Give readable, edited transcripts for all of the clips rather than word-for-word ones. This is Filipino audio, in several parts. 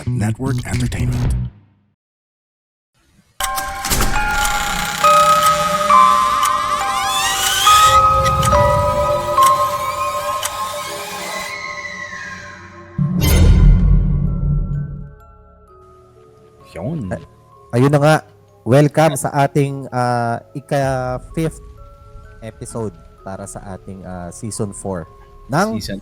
Network Entertainment. Yun. Ayun na nga. Welcome sa ating ika-5th episode para sa ating season 4 ng Season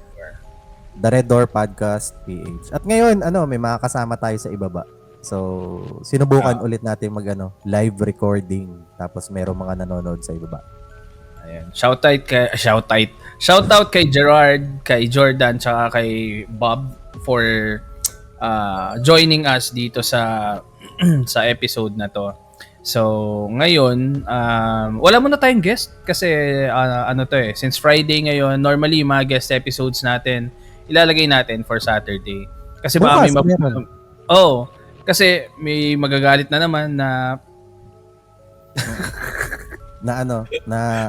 The Red Door Podcast PH. At ngayon, may mga kasama tayo sa ibaba. So, sinubukan ulit natin live recording. Tapos merong mga nanonood sa ibaba. 4. Ayan. Shoutout kay Gerard, kay Jordan, tsaka kay Bob for joining us dito sa sa episode na to. So, ngayon, wala muna tayong guest kasi since Friday ngayon, normally yung mga guest episodes natin, ilalagay natin for Saturday. Kasi baka may kasi may magagalit na naman na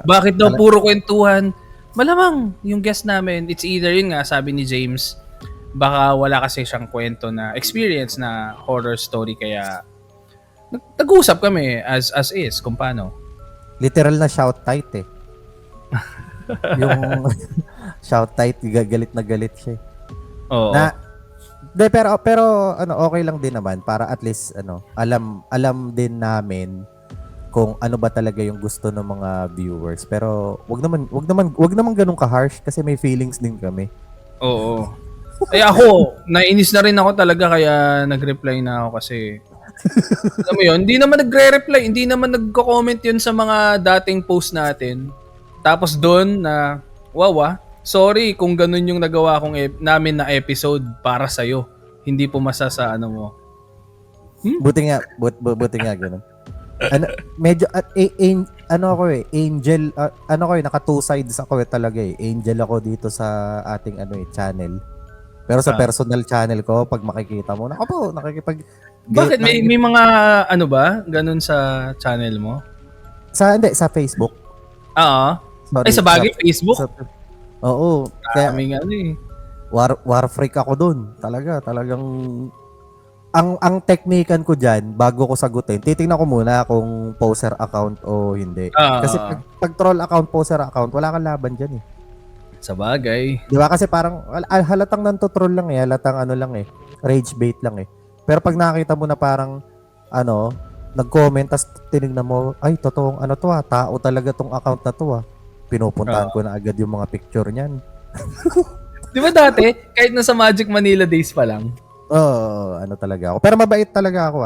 bakit daw puro kwentuhan? Malamang yung guest namin, it's either yun nga, sabi ni James, baka wala kasi siyang kwento na experience na horror story, kaya nag-uusap kami as is kung paano. Literal na shout tight eh. Yung shout tight, galit na galit siya. Oo. Pero okay lang din naman para at least alam din namin kung ano ba talaga yung gusto ng mga viewers. Pero wag naman ganun ka-harsh kasi may feelings din kami. Oo. Ako, nainis na rin ako talaga kaya nag-reply na ako kasi alam mo yun, hindi naman nagre-reply, hindi naman nagko-comment yun sa mga dating post natin. Tapos doon na, sorry kung ganun yung nagawa namin na episode para sa'yo. Hindi pumasa sa mo. Buti nga ganun. Medyo angel, naka two sides ako talaga eh. Angel ako dito sa ating channel. Pero sa personal channel ko, pag makikita mo, nakikipag... Bakit? May mga ba? Ganun sa channel mo? Sa Facebook. Oo. Ay, sa bagay, Facebook? Oo. Kaming War freak ako dun. Talagang... Ang teknikan ko dyan, bago ko sagutin, titingnan ko muna kung poser account o hindi. Kasi pag troll account, poser account, wala kang laban dyan eh. Sa bagay. Di ba? Kasi parang halatang nanto-troll lang eh. Halatang rage bait lang eh. Pero pag nakita mo na parang nag-comment tas tinignan mo, ay totoong tao talaga tong account na to Pinupuntahan ko na agad yung mga picture niyan. Di ba dati, kahit nasa Magic Manila days pa lang? Talaga ako. Pero mabait talaga ako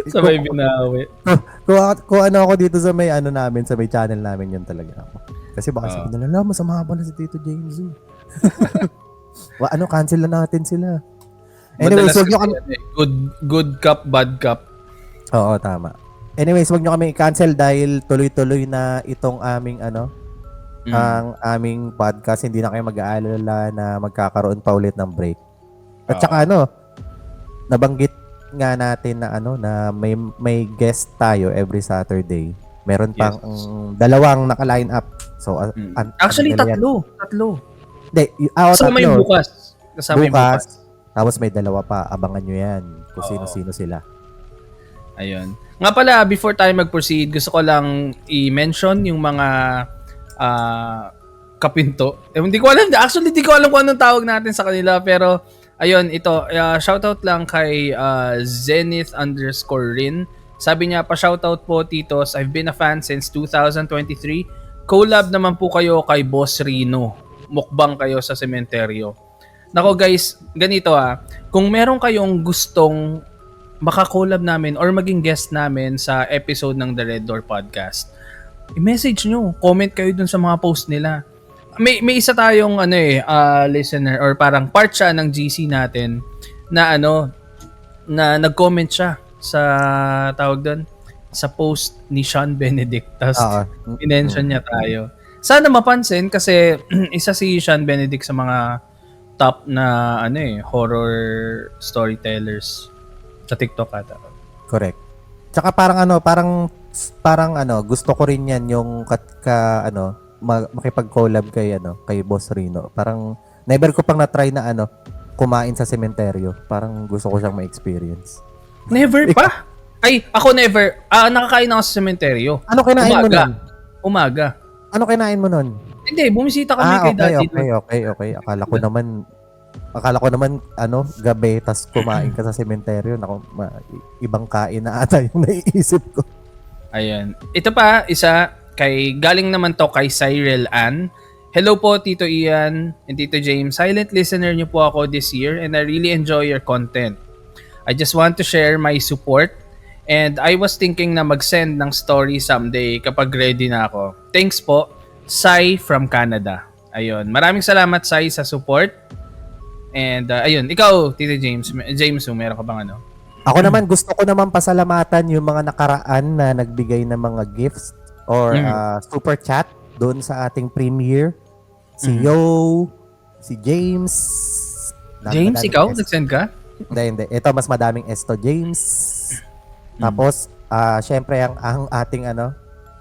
Sabay binawi. Kung ako dito sa may namin, sa may channel namin, yun talaga ako. Kasi baka sabihin nila, masama pala si Tito James. Cancel na natin sila. Anyways, wag nyo kami... Good cup, bad cup. Oo, tama. Anyways, wag nyo kami i-cancel dahil tuloy-tuloy na itong aming ang aming podcast. Hindi na kayo mag-aalala na magkakaroon pa ulit ng break. At saka nabanggit nga natin na na may guest tayo every Saturday. Meron pang dalawang naka-line up. So actually tatlo. Hindi, kasama yung bukas. Tapos may dalawa pa. Abangan nyo yan kung sino-sino sila. Ayun. Nga pala, before tayo mag-proceed, gusto ko lang i-mention yung mga kapinto. Hindi ko alam. Actually, hindi ko alam kung anong tawag natin sa kanila. Pero, ayun, ito. Shoutout lang kay Zenith_Rin. Sabi niya, pa-shoutout po, Titos. I've been a fan since 2023. Collab naman po kayo kay Boss Rino. Mukbang kayo sa sementeryo. Nako guys, ganito kung meron kayong gustong makakollab namin or maging guest namin sa episode ng The Red Door Podcast, i-message nyo, comment kayo dun sa mga post nila. May isa tayong listener or parang part siya ng GC natin na na nag-comment siya sa tawag doon sa post ni Sean Benedict. Tapos i-mention niya tayo. Sana mapansin kasi isa si Sean Benedict sa mga top na horror storytellers sa TikTok ata. Correct. Tsaka parang gusto ko rin yan yung makipag-collab kay Boss Rino. Parang never ko pang na-try na kumain sa sementeryo. Parang gusto ko siyang ma-experience. Never pa? Ay, ako never. Nakakain ako sa sementeryo. Ano kinain mo nun? Umaga. Ano kinain mo nun? Hindi, bumisita kami kay daddy. Okay. Akala ko naman, gabi, tas kumain ka sa sementeryo. Naku, ibang kain na ata yung naiisip ko. Ayan. Ito pa, isa, galing naman to kay Cyril Ann. Hello po, Tito Ian and Tito James. Silent listener niyo po ako this year and I really enjoy your content. I just want to share my support and I was thinking na mag-send ng story someday kapag ready na ako. Thanks po, Sai from Canada. Ayun, maraming salamat Sai sa support. And ayun, ikaw Tito James, meron ka bang ano? Ako naman, gusto ko naman pasalamatan yung mga nakaraan na nagbigay ng mga gifts or super chat doon sa ating premiere. Si Yo, si James. James, ikaw? Nag-send ka? Hindi. Ito, mas madaming esto. James. Tapos, syempre, ang ating,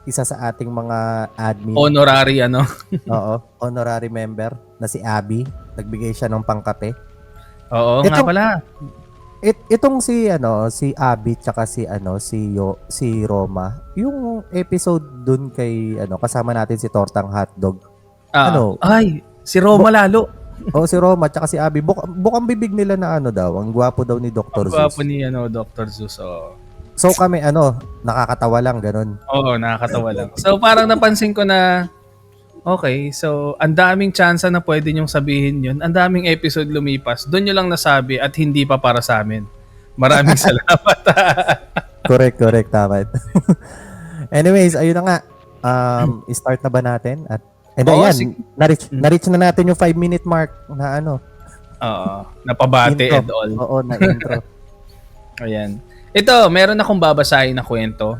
isa sa ating mga admin. Honorary, Oo, honorary member na si Abby. Nagbigay siya ng pangkape. Oo, nga pala. Itong si Abby tsaka si Roma, yung episode dun kay kasama natin si Tortang Hotdog. Ay, si Roma lalo. Si Roma tsaka si Abby, bukang bibig nila na daw, ang gwapo daw ni Dr. Zeus. Ang gwapo ni Dr. Zeus. So kami nakakatawa lang ganun. Oo, nakakatawa lang. So parang napansin ko na okay, so ang daming tsansa na pwede nyong sabihin yun. Ang daming episode lumipas. Doon nyo lang nasabi at hindi pa para sa amin. Maraming salamat. Correct. Tama. Anyways, ayun na nga. Start na ba natin? Na-reach na natin yung 5-minute mark na Oo, napabate intro. and all. Oo, na intro. Ayan. Ito, meron akong babasahin na kwento.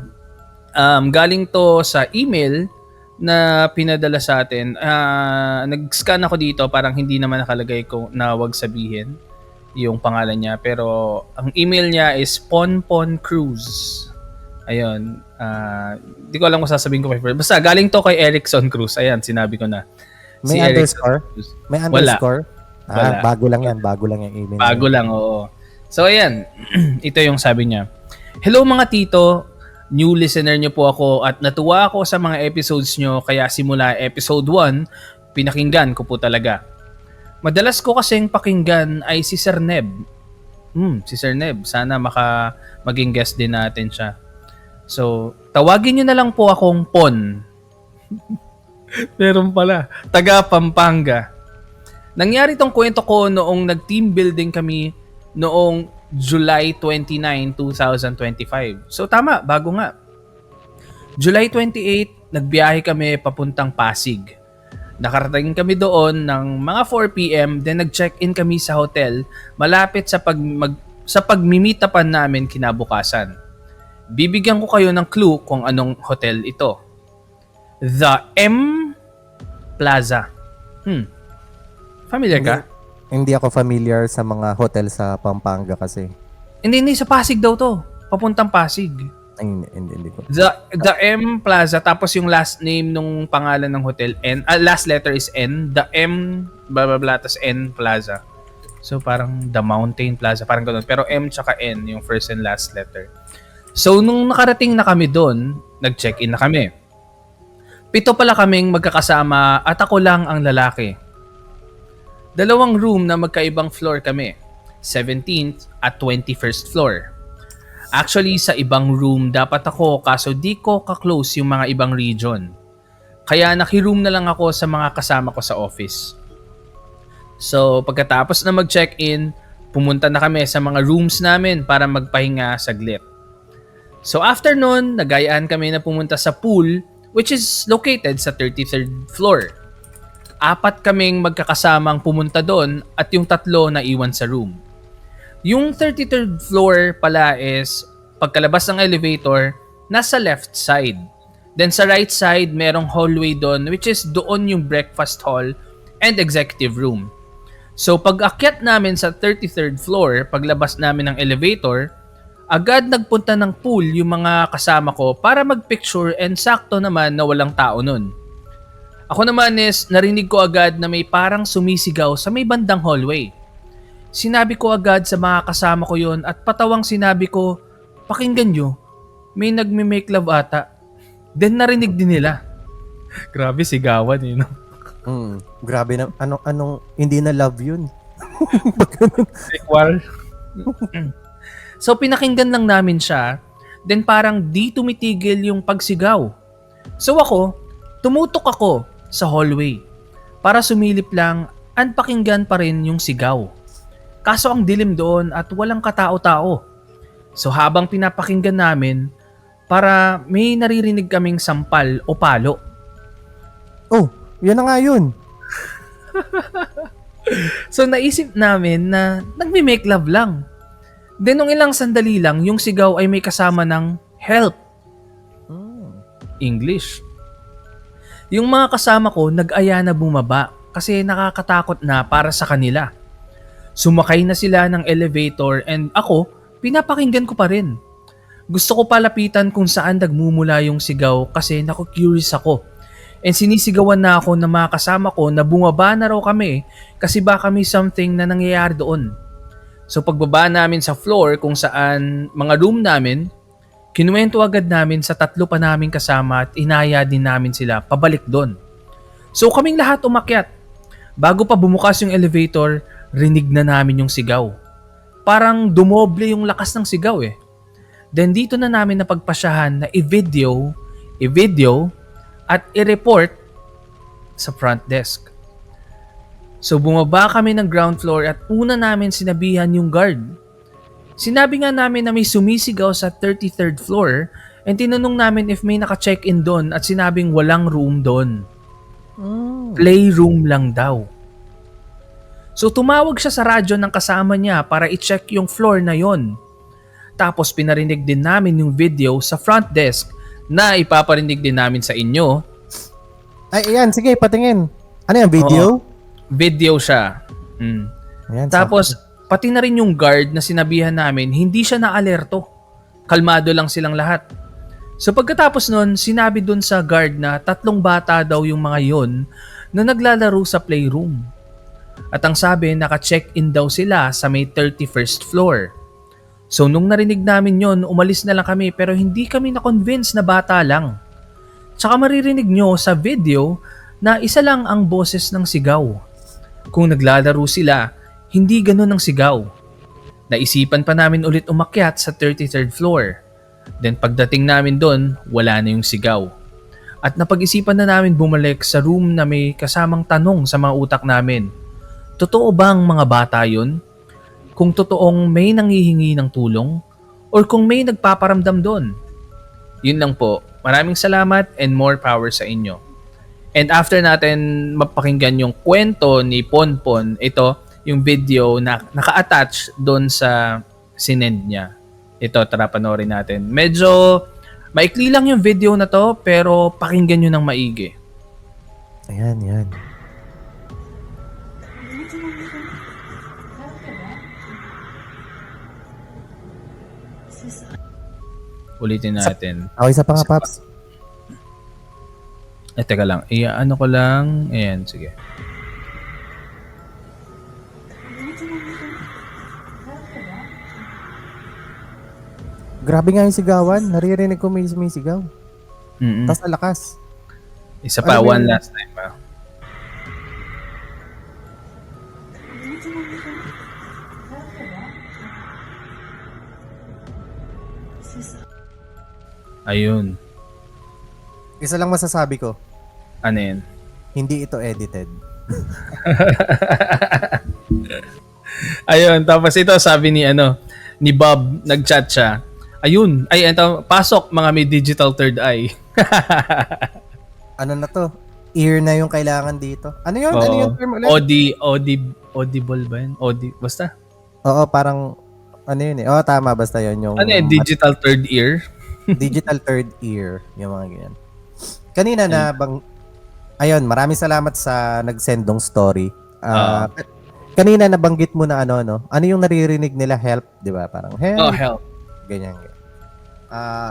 Galing to sa email na pinadala sa atin. Nag-scan ako dito, parang hindi naman nakalagay ko na wag sabihin yung pangalan niya. Pero ang email niya is Ponpon Cruz. Ayun. Di ko alam kung sasabihin ko. Basta galing to kay Erickson Cruz. Ayan, sinabi ko na. May underscore? May underscore? Wala. Bago lang yan yung email. Bago lang, oo. So ayan, ito yung sabi niya. Hello mga tito, new listener niyo po ako at natuwa ako sa mga episodes niyo kaya simula episode 1, pinakinggan ko po talaga. Madalas ko kasing pakinggan ay si Sir Neb. Si Sir Neb, sana maging guest din natin siya. So, tawagin niyo na lang po akong Pon. Meron pala, taga Pampanga. Nangyari tong kwento ko noong nag-team building kami noong July 29, 2025. So tama, bago nga. July 28, nagbiyahe kami papuntang Pasig. Nakarating kami doon ng mga 4 p.m. Then nag-check-in kami sa hotel malapit sa pagmimitapan namin kinabukasan. Bibigyan ko kayo ng clue kung anong hotel ito. The M Plaza. Familiar ka? Hindi ako familiar sa mga hotel sa Pampanga kasi. Hindi, sa Pasig daw to. Papuntang Pasig. Hindi ko. The M Plaza, tapos yung last name nung pangalan ng hotel, N, last letter is N, the M, blah blah blah, tas N Plaza. So parang The Mountain Plaza, parang gano'n. Pero M tsaka N, yung first and last letter. So nung nakarating na kami doon, nag-check-in na kami. 7 pala kaming magkakasama at ako lang ang lalaki. 2 room na magkaibang floor kami, 17th at 21st floor. Actually, sa ibang room dapat ako kaso di ko ka-close yung mga ibang region. Kaya naki-room na lang ako sa mga kasama ko sa office. So, pagkatapos na mag-check-in, pumunta na kami sa mga rooms namin para magpahinga saglit. So, after nun, nagayaan kami na pumunta sa pool which is located sa 33rd floor. 4 kaming magkakasamang pumunta doon at yung 3 na iwan sa room. Yung 33rd floor pala is pagkalabas ng elevator, nasa left side. Then sa right side, merong hallway doon which is doon yung breakfast hall and executive room. So pag akyat namin sa 33rd floor, paglabas namin ng elevator, agad nagpunta ng pool yung mga kasama ko para magpicture and sakto naman na walang tao nun. Ako naman is narinig ko agad na may parang sumisigaw sa may bandang hallway. Sinabi ko agad sa mga kasama ko yon at patawang sinabi ko, pakinggan nyo, may nagme-make love ata. Then narinig din nila. Grabe sigawan eh, no? Grabe na, anong, hindi na love yun. Sequel. So pinakinggan lang namin siya, then parang di tumitigil yung pagsigaw. So ako, tumutok ako sa hallway para sumilip lang at pakinggan pa rin yung sigaw. Kaso ang dilim doon at walang katao-tao. So habang pinapakinggan namin, para may naririnig kaming sampal o palo. Oh, yan na nga yun. So naisip namin na nagme-make love lang. Then nung ilang sandali lang, yung sigaw ay may kasama ng help. English. Yung mga kasama ko nag-aya na bumaba kasi nakakatakot na para sa kanila. Sumakay na sila ng elevator and ako, pinapakinggan ko pa rin. Gusto ko palapitan kung saan nagmumula yung sigaw kasi naku-curious ako. And sinisigawan na ako ng mga kasama ko na bumaba na raw kami kasi baka may something na nangyayari doon. So pagbaba namin sa floor kung saan mga room namin, kinuwento agad namin sa tatlo pa naming kasama at inaya din namin sila pabalik doon. So kaming lahat umakyat. Bago pa bumukas yung elevator, rinig na namin yung sigaw. Parang dumoble yung lakas ng sigaw eh. Then dito na namin napagpasyahan na i-video at i-report sa front desk. So bumaba kami ng ground floor at una namin sinabihan yung guard. Sinabi nga namin na may sumisigaw sa 33rd floor and tinanong namin if may naka-check-in doon at sinabing walang room doon. Playroom lang daw. So tumawag siya sa radyo ng kasama niya para i-check yung floor na yon. Tapos pinarinig din namin yung video sa front desk na ipaparinig din namin sa inyo. Ay, ayan, sige, patingin. Ano yan, video? Oo. Video siya. Ayan, Tapos, pati na rin yung guard na sinabihan namin, hindi siya na-alerto. Kalmado lang silang lahat. So pagkatapos nun, sinabi dun sa guard na 3 bata daw yung mga yon na naglalaro sa playroom. At ang sabi, naka-check-in daw sila sa may 31st floor. So nung narinig namin yon, umalis na lang kami pero hindi kami na-convince na bata lang. Tsaka maririnig nyo sa video na isa lang ang boses ng sigaw. Kung naglalaro sila, hindi ganun ang sigaw. Naisipan pa namin ulit umakyat sa 33rd floor. Then pagdating namin doon, wala na yung sigaw. At napag-isipan na namin bumalik sa room na may kasamang tanong sa mga utak namin. Totoo bang mga bata yun? Kung totoong may nanghihingi ng tulong? Or kung may nagpaparamdam doon? Yun lang po. Maraming salamat and more power sa inyo. And after natin mapakinggan yung kwento ni Ponpon, ito yung video na naka-attach doon sa sinend niya. Ito, tara panoorin natin. Medyo maikli lang yung video na to, pero pakinggan nyo ng maigi. Ayan, yan. Ulitin natin. Okay, isa pa nga, Paps. Teka lang. Ano ko lang. Ayan, sige. Grabe nga yung sigawan. Naririnig ko may sigaw. Tapos ang lakas. Isa pa, one last time pa. Ayun. Isa lang masasabi ko. Ano yun? Hindi ito edited. Ayun, tapos ito sabi ni Bob, nag-chat siya. Ayun, ito, pasok mga may digital third eye. Ano na to? Ear na yung kailangan dito. Ano yun? Oo. Ano yung term ulit? Audible ba yun? Basta. Oo, parang ano yun eh. Oo, tama. Basta yun yung... Ano yun? Digital third ear? Digital third ear. Yung mga ganyan. Kanina na bang... Ayun, maraming salamat sa nag-sendong story. Kanina nabanggit mo na ano yung naririnig nila, help, di ba? Parang help. Oh, help. Ganyan.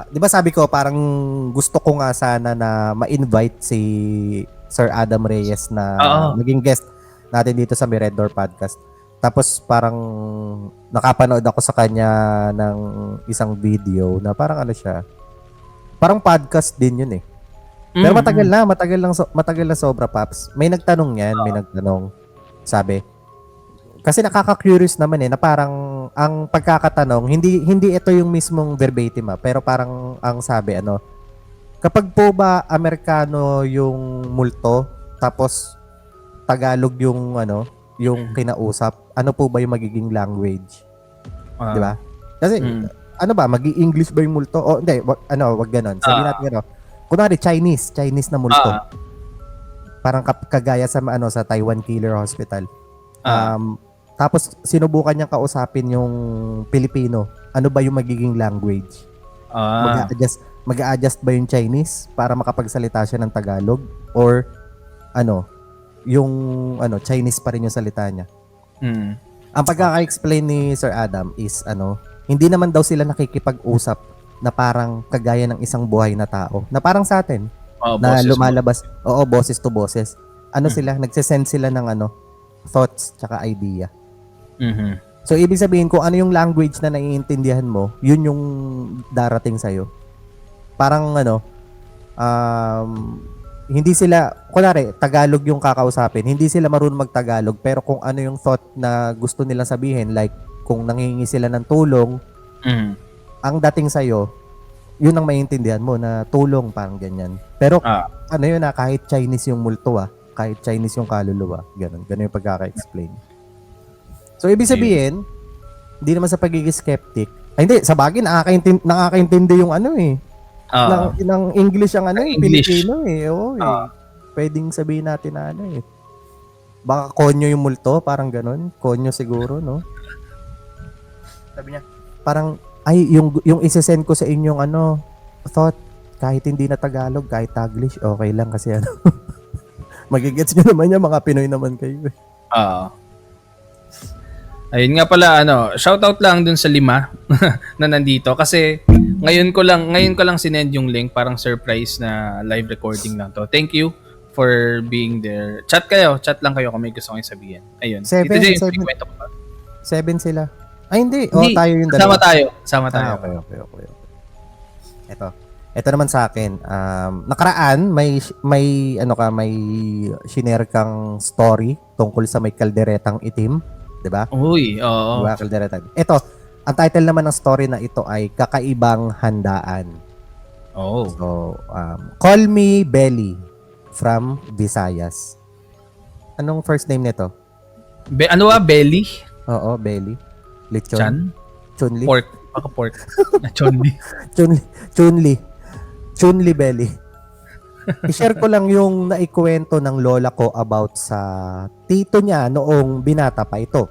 Di ba sabi ko, parang gusto ko nga sana na ma-invite si Sir Adam Reyes na maging guest natin dito sa Mirador Podcast. Tapos parang nakapanood ako sa kanya ng isang video na parang ano siya. Parang podcast din yun eh. Pero matagal na sobra, Paps. May nagtanong yan, may nagtanong. Sabi, kasi nakaka-curious naman eh, na parang ang pagkakatanong, hindi ito yung mismong verbatim pero parang ang sabi, kapag po ba Amerikano yung multo, tapos Tagalog yung yung kinausap, ano po ba yung magiging language? Di ba? Kasi, ano ba, magi-English ba yung multo? O, hindi, wag ganon. Sabi natin kunwari, Chinese na multo. Parang kagaya sa Taiwan Killer Hospital. Tapos, sinubukan niyang kausapin yung Pilipino. Ano ba yung magiging language? Mag-a-adjust ba yung Chinese para makapagsalita siya ng Tagalog? Or, yung Chinese pa rin yung salita niya? Ang pagkaka-explain ni Sir Adam is, hindi naman daw sila nakikipag-usap na parang kagaya ng isang buhay na tao. Na parang sa atin, na lumalabas, boses to boses. Sila, nagsisend sila ng thoughts tsaka idea. So, ibig sabihin kung ano yung language na naiintindihan mo, yun yung darating sa'yo. Parang hindi sila, kunwari, Tagalog yung kakausapin, hindi sila marunong mag-Tagalog, pero kung ano yung thought na gusto nilang sabihin, like, kung nangihingi sila ng tulong, ang dating sa'yo, yun ang maiintindihan mo na tulong, parang ganyan. Pero, kahit Chinese yung multo, kahit Chinese yung kaluluwa, ganun yung pagkaka-explain. So, ibig sabihin, hindi naman sa pagiging skeptic, hindi, sa bagay, nakakaintindi yung ng English ang English. Pilipino pwedeng sabihin natin na baka konyo yung multo, parang ganun. Konyo siguro, no? Sabi niya, parang, yung isesend ko sa inyong thought, kahit hindi na Tagalog, kahit Taglish, okay lang kasi magigets nyo naman yan, mga Pinoy naman kayo. Ayun nga pala, shoutout lang dun sa 5 na nandito kasi ngayon ko lang sinend yung link, parang surprise na live recording lang to. Thank you for being there. Chat lang kayo kung may gusto kayong sabihin. Ayun. 7 sila. Ay, hindi. Tayo yung dalawa. Sama tayo. Okay. Ito naman sa akin. Nakaraan, may shinare kang story tungkol sa may kalderetang itim. Diba? Uy, oo. Diba, kalderetang. Ito, ang title naman ng story na ito ay Kakaibang Handaan. Oh. So, Call Me Belly from Visayas. Anong first name nito? Belly? Oo, Belly. Lechon? Chan? Chunli? Pork. Baka pork. Chunli. Chunli Belly. I-share ko lang yung naikwento ng lola ko about sa tito niya noong binata pa ito.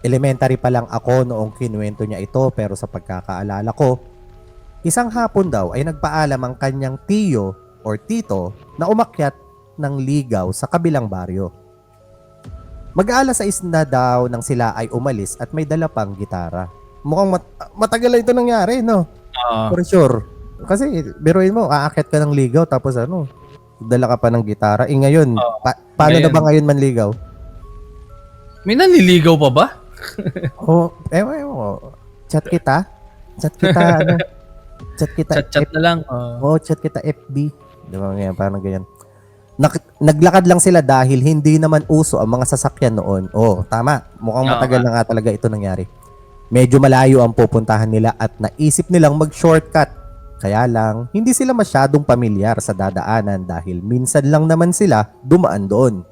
Elementary pa lang ako noong kinuwento niya ito, pero sa pagkakaalala ko, isang hapon daw ay nagpaalam ang kanyang tiyo or tito na umakyat ng ligaw sa kabilang baryo. Mag-aalas 6 na daw nang sila ay umalis at may dala pang gitara. Mukhang matagal na ito nangyari, no? For sure. Kasi, biruin mo, aakyat ka ng ligaw tapos dala ka pa ng gitara. Ngayon, paano na ba ngayon manligaw? May nanliligaw pa ba? Chat kita. Chat na lang. Chat kita FB. Diba ngayon, parang ganyan. Naglakad lang sila dahil hindi naman uso ang mga sasakyan noon. Tama. Mukhang matagal na nga talaga ito nangyari. Medyo malayo ang pupuntahan nila at naisip nilang mag-shortcut. Kaya lang, hindi sila masyadong pamilyar sa dadaanan dahil minsan lang naman sila dumaan doon.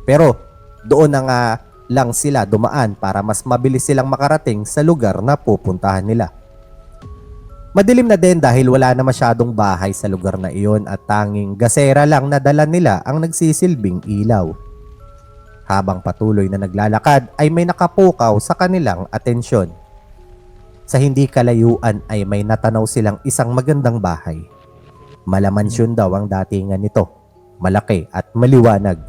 Pero, doon na nga lang sila dumaan para mas mabilis silang makarating sa lugar na pupuntahan nila. Madilim na din dahil wala na masyadong bahay sa lugar na iyon at tanging gasera lang na dala nila ang nagsisilbing ilaw. Habang patuloy na naglalakad ay may nakapukaw sa kanilang atensyon. Sa hindi kalayuan ay may natanaw silang isang magandang bahay. Malamansyon daw ang datingan nito, malaki at maliwanag.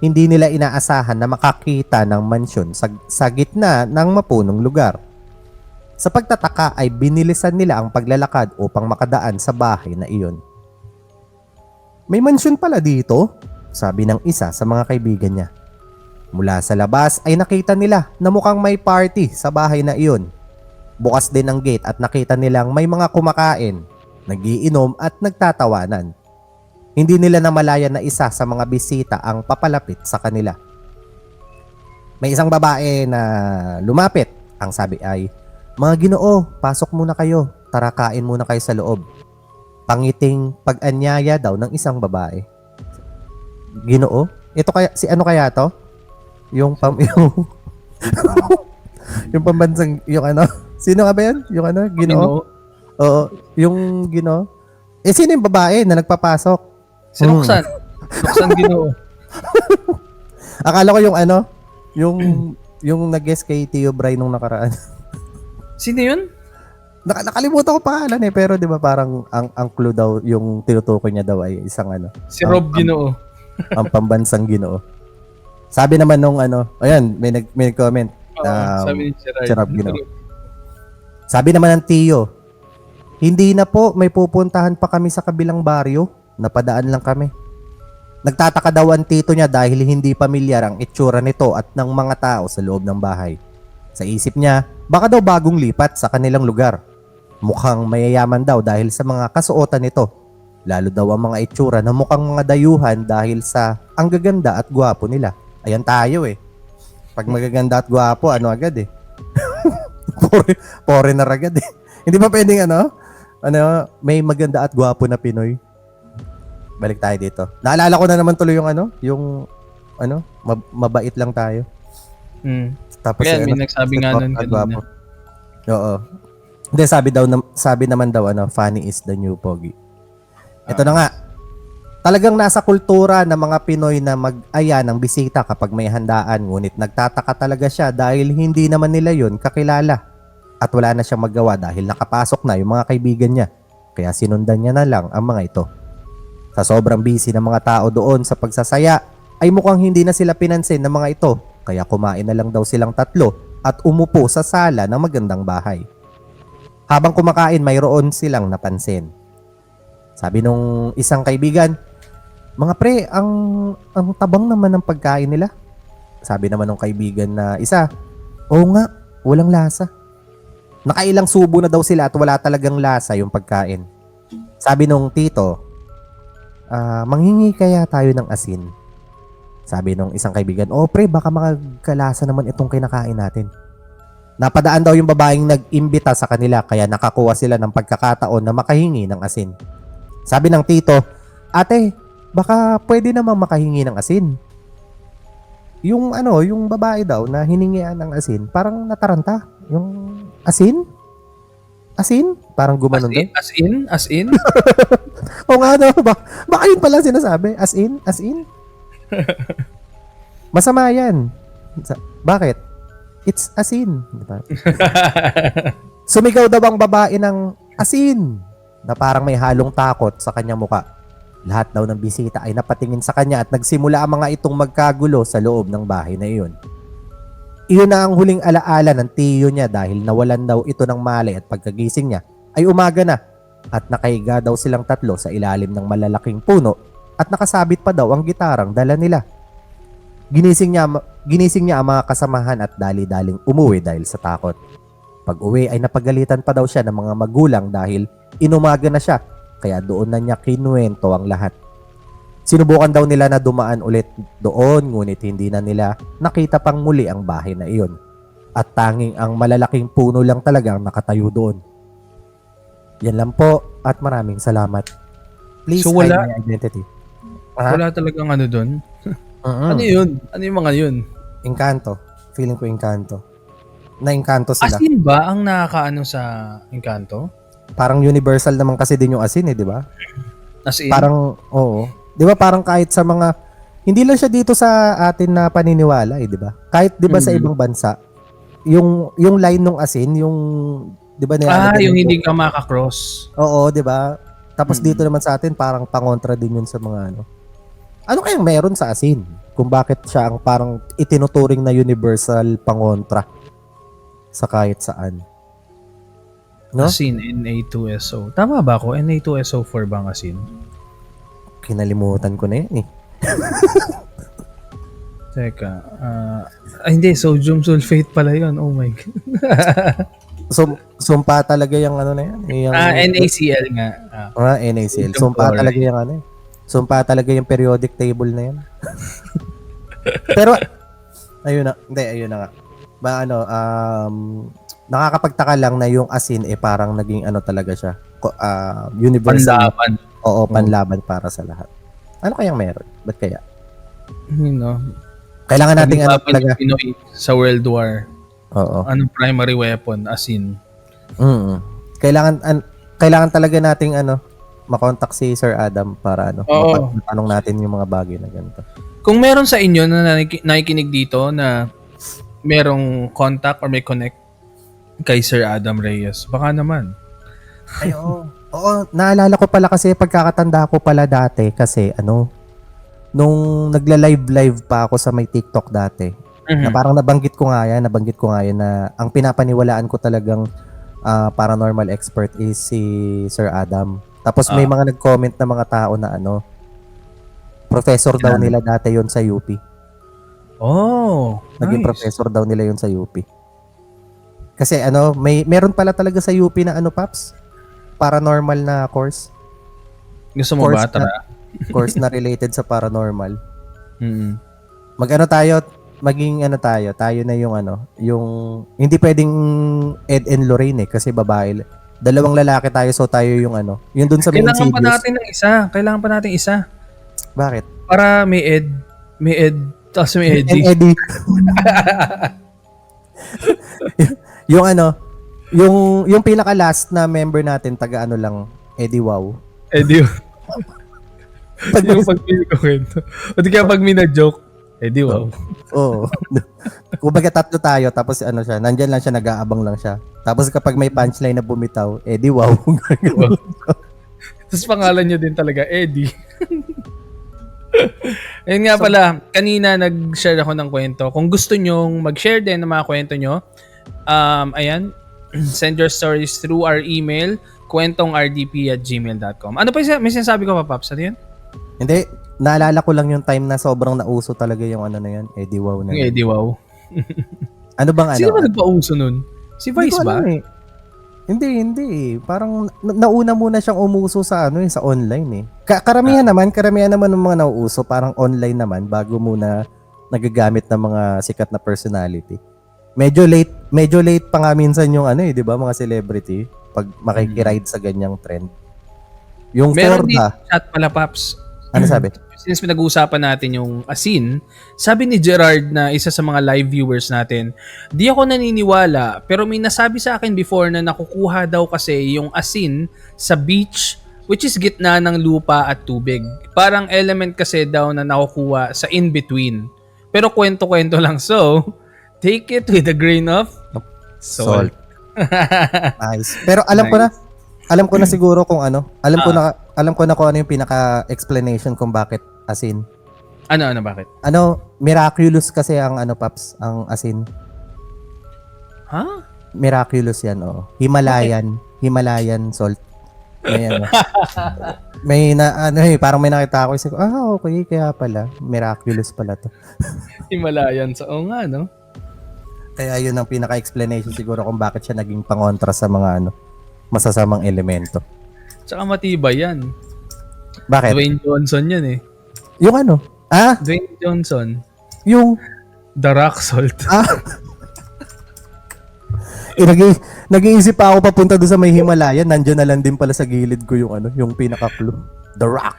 Hindi nila inaasahan na makakita ng mansyon sa gitna ng mapunong lugar. Sa pagtataka ay binilisan nila ang paglalakad upang makadaan sa bahay na iyon. May mansyon pala dito, sabi ng isa sa mga kaibigan niya. Mula sa labas ay nakita nila na mukhang may party sa bahay na iyon. Bukas din ang gate at nakita nilang may mga kumakain, nagiinom at nagtatawanan. Hindi nila namalayan na isa sa mga bisita ang papalapit sa kanila. May isang babae na lumapit. Ang sabi ay, "Mga Ginoo, pasok muna kayo. Tara, kain muna kayo sa loob." Pangiting pag-anyaya daw ng isang babae. Ginoo? Ito kaya, si ano kaya to? Yung yung pambansang, yung ano? Sino nga ba yan? Yung ano? Ginoo? Oo, yung Ginoo. Sino yung babae na nagpapasok? Si Roxanne. Roxanne Ginoo. Akala ko yung ano? Yung nag-guest kay Tio Bray nung nakaraan. Sino yun? Nakalimutan ko pangalan pero 'di ba parang ang clue daw yung tinutukoy niya daw ay isang ano. Si Rob Ginoo. Ang pambansang Ginoo. Sabi naman nung ano, ayan, may comment. Sabi ni Si Rob Ginoo. Sabi naman ng Tio, "Hindi na po, may pupuntahan pa kami sa kabilang baryo. Napadaan lang kami." Nagtataka daw ang tito niya dahil hindi pamilyar ang itsura nito at ng mga tao sa loob ng bahay. Sa isip niya, baka daw bagong lipat sa kanilang lugar. Mukhang mayayaman daw dahil sa mga kasuotan nito. Lalo daw ang mga itsura na mukhang mga dayuhan dahil sa ang gaganda at gwapo nila. Ayan tayo eh. Pag magaganda at gwapo, ano agad eh. Foreigner agad eh. Hindi ba pwedeng may maganda at gwapo na Pinoy? Balik tayo dito. Naalala ko na naman tuloy yung mabait lang tayo. Tapos kaya may nagsabi nga nun kanina. Oo. Hindi, sabi naman daw funny is the new pogi. Ito na nga. Talagang nasa kultura ng mga Pinoy na mag-aya ng bisita kapag may handaan, ngunit nagtataka talaga siya dahil hindi naman nila yun kakilala. At wala na siyang magawa dahil nakapasok na yung mga kaibigan niya. Kaya sinundan niya na lang ang mga ito. Sa sobrang busy ng mga tao doon sa pagsasaya, ay mukhang hindi na sila pinansin ng mga ito. Kaya kumain na lang daw silang tatlo at umupo sa sala ng magandang bahay. Habang kumakain, mayroon silang napansin. Sabi nung isang kaibigan, "Mga pre, ang tabang naman ng pagkain nila." Sabi naman nung kaibigan na isa, "Oo nga, walang lasa." Nakailang subo na daw sila at wala talagang lasa yung pagkain. Sabi nung tito, "Manghingi kaya tayo ng asin?" Sabi nung isang kaibigan, "Oh pre, baka makagkalasa naman itong kinakain natin." Napadaan daw yung babaeng nag-imbita sa kanila kaya nakakuha sila ng pagkakataon na makahingi ng asin. Sabi ng tito, "Ate, baka pwede namang makahingi ng asin." Yung babae daw na hiningian ng asin, parang nataranta. Yung asin? Asin? Parang gumanon daw. As in? O nga daw, baka yun pala sinasabi. As in? Masama yan. Bakit? It's asin. Diba? Sumigaw daw ang babae ng asin na parang may halong takot sa kanyang muka. Lahat daw ng bisita ay napatingin sa kanya at nagsimula ang mga itong magkagulo sa loob ng bahay na iyon. Iyon na ang huling alaala ng tiyo niya dahil nawalan daw ito ng malay at pagkagising niya ay umaga na at nakahiga daw silang tatlo sa ilalim ng malalaking puno at nakasabit pa daw ang gitarang dala nila. Ginising niya ang mga kasamahan at dali-daling umuwi dahil sa takot. Pag-uwi ay napagalitan pa daw siya ng mga magulang dahil inumaga na siya kaya doon na niya kinuwento ang lahat. Sinubukan daw nila na dumaan ulit doon ngunit hindi na nila nakita pang muli ang bahay na iyon. At tanging ang malalaking puno lang talagang nakatayo doon. Yan lang po at maraming salamat. Please So, hide wala- my identity. Wala talagang doon. Mm-mm. Ano yun? Ano yung mga yun? Encanto. Feeling ko Encanto. Na-Encanto sila. Asin ba ang nakakaano sa Encanto? Parang universal naman kasi din yung asin di ba? As in? Parang, oo. Di ba parang kahit sa mga, hindi lang siya dito sa atin na paniniwala di ba? Kahit di ba sa ibang bansa, yung line ng asin, yung, di ba yung hindi ka makakross. Oo, di ba? Tapos dito naman sa atin, parang pangontra din yun sa mga Ano kayang meron sa asin? Kung bakit siya ang parang itinuturing na universal pangontra sa kahit saan. No? Asin, Na2SO. Tama ba ako? Na2SO4 ba ang asin? Kinalimutan ko na yan eh. Teka. Hindi, sodium sulfate pala yun. Oh my God. Sumpa talaga yung ano na yan. Yung, NaCl nga. NaCl. Sodium Sumpa chloride. talaga yung ano eh. Sumpa talaga yung periodic table na yan. Pero, ayun na nga. Nakakapagtaka lang na yung asin parang naging ano talaga siya. Universal. Panlaban. Oo, panlaban para sa lahat. Ano kayang meron? Ba't kaya? Kailangan nating ano Pag-laban talaga. yung Pinoy sa World War. Oo. Anong primary weapon? Asin. Kailangan talaga nating makontak si Sir Adam para Oo. matanong natin yung mga bagay na ganito. Kung meron sa inyo na nakikinig dito na merong contact or may connect kay Sir Adam Reyes, baka naman. Ay, oo. Oo, naalala ko pala kasi pagkakatanda ko pala dati kasi nung nagla-live pa ako sa may TikTok dati, na parang nabanggit ko nga yan na ang pinapaniwalaan ko talagang paranormal expert is si Sir Adam. Tapos may mga nag-comment na mga tao na professor daw nila dati yon sa UP. Oh, Naging nice. professor daw nila yon sa UP. Kasi meron pala talaga sa UP na Paps? Paranormal na course. Gusto mo ba? Tara. Course na related sa paranormal. Mm. Maging tayo na yung yung hindi pwedeng Ed and Lorraine kasi babae. Dalawang lalaki tayo so tayo yung yung dun sa may Kailangan pa Insidious. natin ng isa. Kailangan pa natin isa. Bakit? Para may Ed, tapos may And Eddie. Eddie. yung yung pinaka last na member natin taga lang Eddie Wow. Eddie. Yung pag-feel ko kwento. O di kaya pag mina-joke, Eddie, wow. Oo. Kumbaga tatlo tayo tapos siya, nandyan lang siya, nag-aabang lang siya. Tapos kapag may punchline na bumitaw, Eddie Wow. Wow. Tapos pangalan niya din talaga, Eddie. Ayun nga pala, kanina nag-share ako ng kwento. Kung gusto nyong mag-share din ng mga kwento nyo, ayan, send your stories through our email, kwentongrdp@gmail.com. Ano pa may sinasabi ko pa, Paps? Ano yun? Hindi, naalala ko lang yung time na sobrang nauso talaga yung na yan, Eddie Wow na. Yung Eddie, wow. Ano bang Sino ba nagpauso nun? Si Hindi Vice ko ba? alam eh. Hindi. Parang nauna muna siyang umuso sa sa online eh. Karamihan naman ng mga nauuso parang online naman bago muna nagagamit ng mga sikat na personality. Medyo late pa nga minsan yung 'di ba, mga celebrity pag makikiride sa ganyang trend. Yung Meron din Forda, chat pala, Paps. ano sabi? Since pinag-uusapan natin yung asin, sabi ni Gerard na isa sa mga live viewers natin, di ako naniniwala pero may nasabi sa akin before na nakukuha daw kasi yung asin sa beach which is gitna ng lupa at tubig. Parang element kasi daw na nakukuha sa in-between. Pero kwento-kwento lang. So, take it with a grain of salt. Nice. Pero alam ko na siguro kung alam ko na kung ano yung pinaka-explanation kung bakit asin. Ano, bakit? Miraculous kasi ang Paps, ang asin. Ha? Miraculous yan, oo. Himalayan salt. May parang may nakita ako, okay, kaya pala, miraculous pala to. Himalayan. So, nga, no? Kaya yun ang pinaka-explanation siguro kung bakit siya naging pangontra sa mga masasamang elemento. Tsaka matibay yan. Bakit? Dwayne Johnson yan eh. Yung Dwayne Johnson. Yung The Rock Salt. Nag-iisip pa ako papunta doon sa may Himalaya, nandiyan na lang din pala sa gilid ko yung pinaka-clue. The Rock.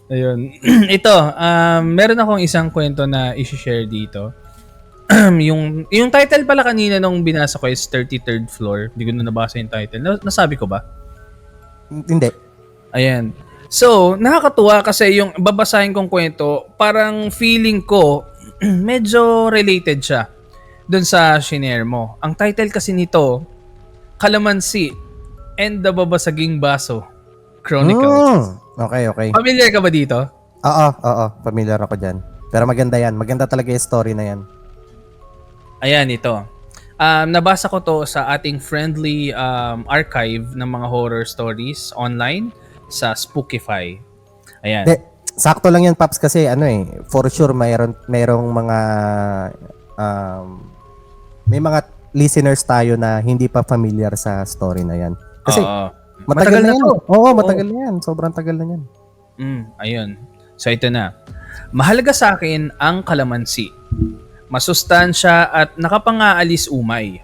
Ayun. Ito, meron akong isang kwento na i-share dito. yung title pala kanina nung binasa ko is 33rd Floor. Hindi ko na nabasa yung title. Nasabi ko ba? Hindi. Ayan. So, nakakatuwa kasi yung babasahin kong kwento, parang feeling ko, medyo related siya dun sa shinare mo. Ang title kasi nito, Kalamansi and the Babasaging Baso Chronicles. Okay. Familiar ka ba dito? Oo. Familiar ako dyan. Pero maganda yan. Maganda talaga yung story na yan. Ayan, ito. Nabasa ko to sa ating friendly archive ng mga horror stories online sa Spookify. Ayan. sakto lang yan, Paps, kasi for sure merong mga may mga listeners tayo na hindi pa familiar sa story na yan. Kasi Oo. matagal na yan. to. Oo, matagal na yan. Sobrang tagal na yan. Ayun. So ito na. Mahalaga sa akin ang kalamansi. Masustansya at nakapangaalis umay.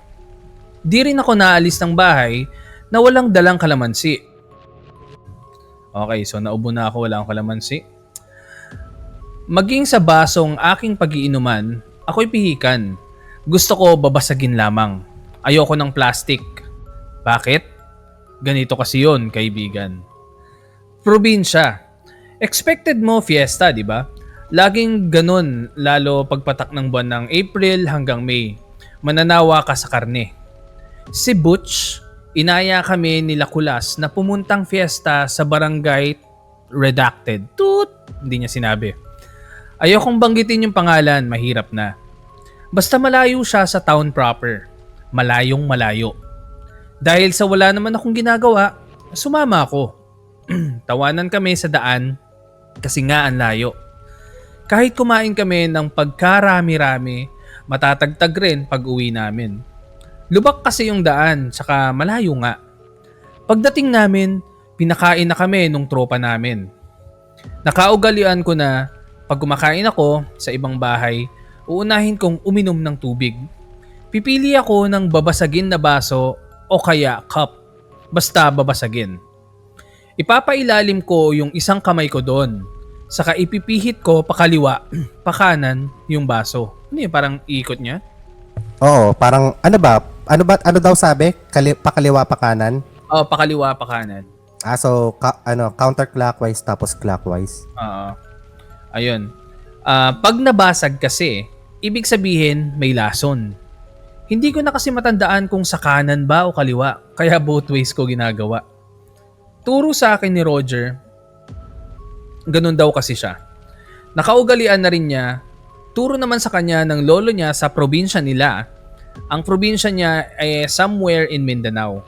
Di rin ako naalis ng bahay na walang dalang kalamansi. Okay, so naubo na ako, wala akong kalamansi. Maging sa basong aking pagiinuman, ako'y pihikan. Gusto ko babasagin lamang. Ayoko ng plastic. Bakit? Ganito kasi yon, kaibigan. Probinsya. Expected mo fiesta, di ba? Laging ganun, lalo pagpatak ng buwan ng April hanggang May. Mananawa ka sa karne. Si Butch, inaya kami nila Kulas na pumuntang fiesta sa barangay Redacted. Toot! Hindi niya sinabi. Ayokong banggitin yung pangalan, mahirap na. Basta malayo siya sa town proper. Malayong malayo. Dahil sa wala naman akong ginagawa, sumama ako. Tawanan kami sa daan kasi nga ang layo. Kahit kumain kami ng pagkarami-rami, matatagtag rin pag uwi namin. Lubak kasi yung daan, tsaka malayo nga. Pagdating namin, pinakain na kami nung tropa namin. Nakaugalian ko na pag kumakain ako sa ibang bahay, uunahin kong uminom ng tubig. Pipili ako ng babasagin na baso o kaya cup. Basta babasagin. Ipapailalim ko yung isang kamay ko doon. Saka ipipihit ko pakaliwa, pakanan yung baso. Ano yun, parang ikot niya? Oo, parang ano daw sabi? Pakaliwa, pakanan? Oo, pakaliwa, pakanan. So counterclockwise tapos clockwise. Oo. Ayun. Pag nabasag kasi, ibig sabihin may lason. Hindi ko na kasi matandaan kung sa kanan ba o kaliwa, kaya both ways ko ginagawa. Turo sa akin ni Roger, ganun daw kasi siya. Nakaugalian na rin niya, turo naman sa kanya ng lolo niya sa probinsya nila. Ang probinsya niya ay somewhere in Mindanao.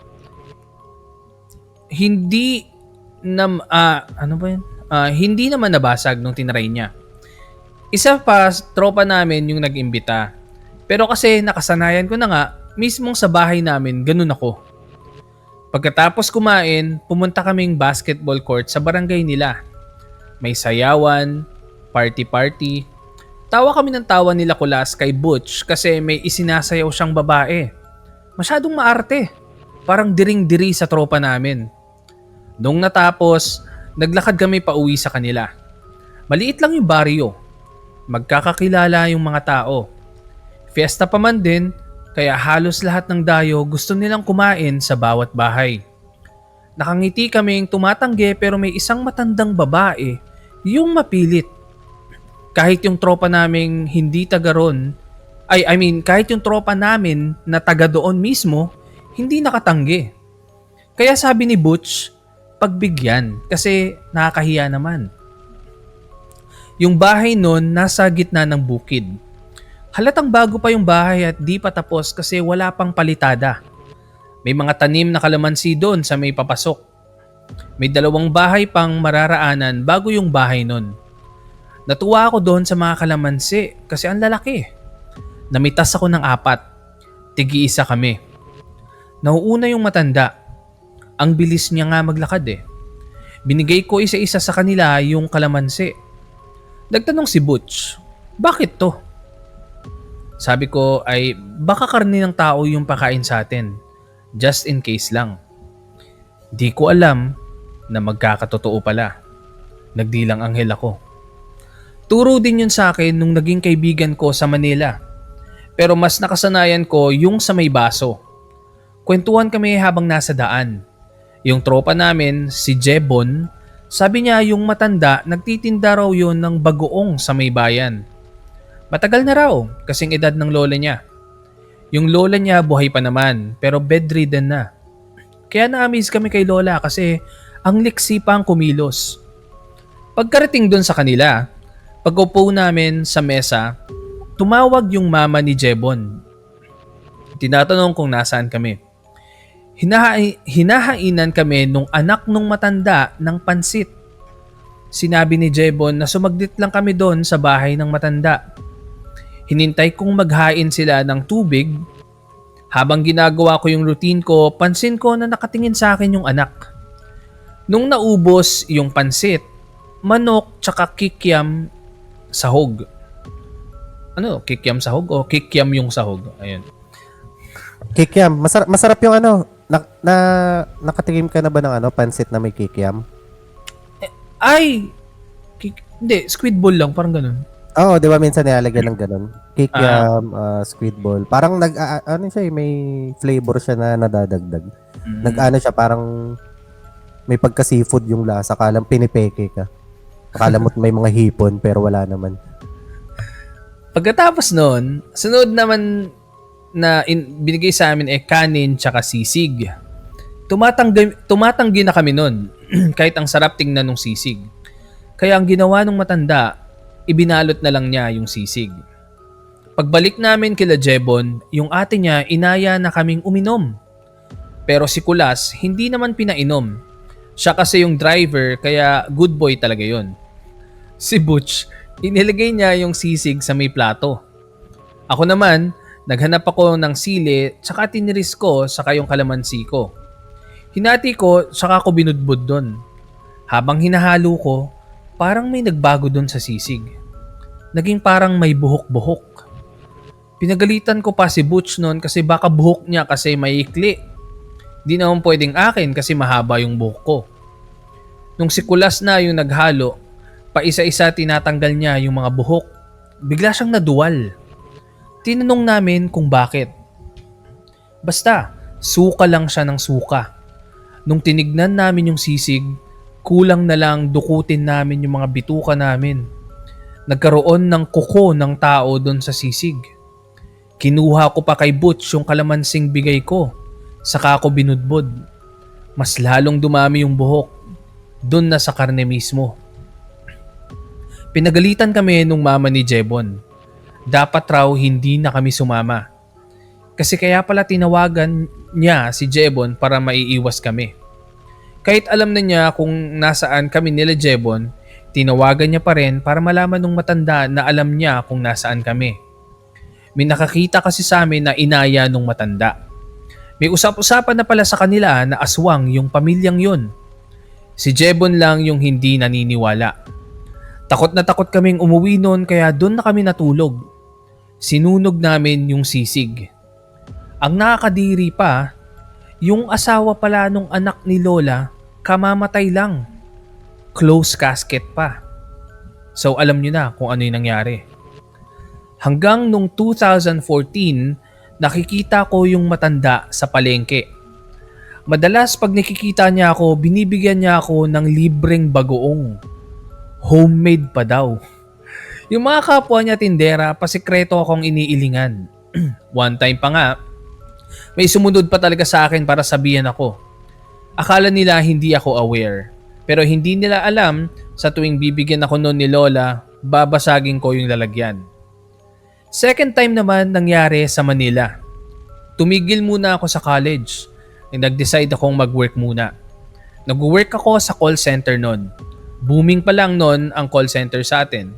Hindi naman nabasag nung tinry niya. Isa pa, tropa namin yung nag-imbita. Pero kasi nakasanayan ko na nga, mismong sa bahay namin, ganun ako. Pagkatapos kumain, pumunta kaming basketball court sa barangay nila. May sayawan, party-party. Tawa kami ng tawa nila Kulas kay Butch kasi may isinasayaw siyang babae. Masyadong maarte. Parang diring-diri sa tropa namin. Nung natapos, naglakad kami pa uwi sa kanila. Maliit lang yung baryo. Magkakakilala yung mga tao. Fiesta pa man din, kaya halos lahat ng dayo gusto nilang kumain sa bawat bahay. Nakangiti kaming tumatanggi pero may isang matandang babae, yung mapilit. Kahit yung tropa naming hindi taga ron, kahit yung tropa namin na taga doon mismo, hindi nakatanggi. Kaya sabi ni Butch, pagbigyan kasi nakakahiya naman. Yung bahay nun nasa gitna ng bukid. Halatang bago pa yung bahay at di pa tapos kasi wala pang palitada. May mga tanim na kalamansi doon sa may papasok. May 2 bahay pang mararaanan bago yung bahay nun. Natuwa ako doon sa mga kalamansi kasi ang lalaki. Namitas ako ng 4. Tigi-isa kami. Nauuna yung matanda. Ang bilis niya nga maglakad eh. Binigay ko isa-isa sa kanila yung kalamansi. Nagtanong si Butch, bakit to? Sabi ko ay baka karne ng tao yung pakain sa atin. Just in case lang. Di ko alam na magkakatotoo pala. Nagdilang anghel ako. Turo din yun sa akin nung naging kaibigan ko sa Manila. Pero mas nakasanayan ko yung sa may baso. Kwentuhan kami habang nasa daan. Yung tropa namin, si Jebon, sabi niya yung matanda nagtitinda raw yun ng bagoong sa may bayan. Matagal na raw, kasing edad ng lola niya. Yung lola niya buhay pa naman, pero bedridden na. Kaya na-amaze kami kay lola kasi ang liksi pa ang kumilos. Pagkarating dun sa kanila, pag-upo namin sa mesa, tumawag yung mama ni Jebon. Tinatanong kung nasaan kami. Hinahainan kami nung anak nung matanda ng pansit. Sinabi ni Jebon na sumaglit lang kami doon sa bahay ng matanda. Hinintay kong maghain sila ng tubig. Habang ginagawa ko yung routine ko, pansin ko na nakatingin sa akin yung anak. Nung naubos yung pansit, manok tsaka kikiam sahog. Ano? Kikiam sahog o kikiam yung sahog? Ayun. Kikiam. Masarap yung ano. Nakatikim ka na ba ng ano, pansit na may kikiam? Ay! Hindi, squid ball lang, parang ganun. Oo, di ba minsan nilalagyan ng ganun? Kikiam, squid ball. Parang ano siya, may flavor siya na nadadagdag. Nag-ano siya, parang may pagka-seafood yung lasa. Akala pinipeke ka. Akala mo may mga hipon, pero wala naman. Pagkatapos nun, sunod naman na binigay sa amin kanin tsaka sisig. Tumatanggi na kami nun, kahit ang sarap tingnan ng sisig. Kaya ang ginawa ng matanda, ibinalot na lang niya yung sisig. Pagbalik namin kila Jebon, yung ate niya inaya na kaming uminom. Pero si Kulas, hindi naman pinainom. Siya kasi yung driver, kaya good boy talaga yon. Si Butch, inilagay niya yung sisig sa may plato. Ako naman, naghanap ako ng sili, tsaka tiniris ko saka yung kalamansi ko. Hinati ko, saka ko binudbud doon. Habang hinahalo ko, parang may nagbago doon sa sisig. Naging parang may buhok-buhok. Pinagalitan ko pa si Butch noon kasi baka buhok niya kasi maikli. Di naman pwedeng akin kasi mahaba yung buhok ko. Nung si Kulas na yung naghalo, paisa-isa tinatanggal niya yung mga buhok. Bigla siyang naduwal. Tinanong namin kung bakit. Basta, suka lang siya ng suka. Nung tinignan namin yung sisig, kulang na lang dukutin namin yung mga bituka namin. Nagkaroon ng kuko ng tao doon sa sisig. Kinuha ko pa kay Butch yung kalamansing bigay ko. Saka ko binudbod. Mas lalong dumami yung buhok. Doon na sa karne mismo. Pinagalitan kami nung mama ni Jebon. Dapat raw hindi na kami sumama. Kasi kaya pala tinawagan niya si Jebon para maiiwas kami. Kahit alam na niya kung nasaan kami nila Jebon, tinawagan niya pa rin para malaman ng matanda na alam niya kung nasaan kami. May nakakita kasi sa amin na inaya nung matanda. May usap-usapan na pala sa kanila na aswang yung pamilyang yun. Si Jebon lang yung hindi naniniwala. Takot na takot kaming umuwi noon kaya doon na kami natulog. Sinunog namin yung sisig. Ang nakakadiri pa, yung asawa pala nung anak ni Lola, kamamatay lang. Close casket pa. So alam niyo na kung ano yung nangyari. Hanggang nung 2014, nakikita ko yung matanda sa palengke. Madalas pag nakikita niya ako, binibigyan niya ako ng libreng bagoong. Homemade pa daw. Yung mga kapwa niya tindera, pasikreto akong iniilingan. One time pa nga, may sumunod pa talaga sa akin para sabihan ako. Akala nila hindi ako aware. Pero hindi nila alam, sa tuwing bibigyan ako noon ni Lola, babasagin ko yung lalagyan. Second time naman nangyari sa Manila. Tumigil muna ako sa college. Nag-decide akong mag-work muna. Nag-work ako sa call center noon. Booming pa lang noon ang call center sa atin.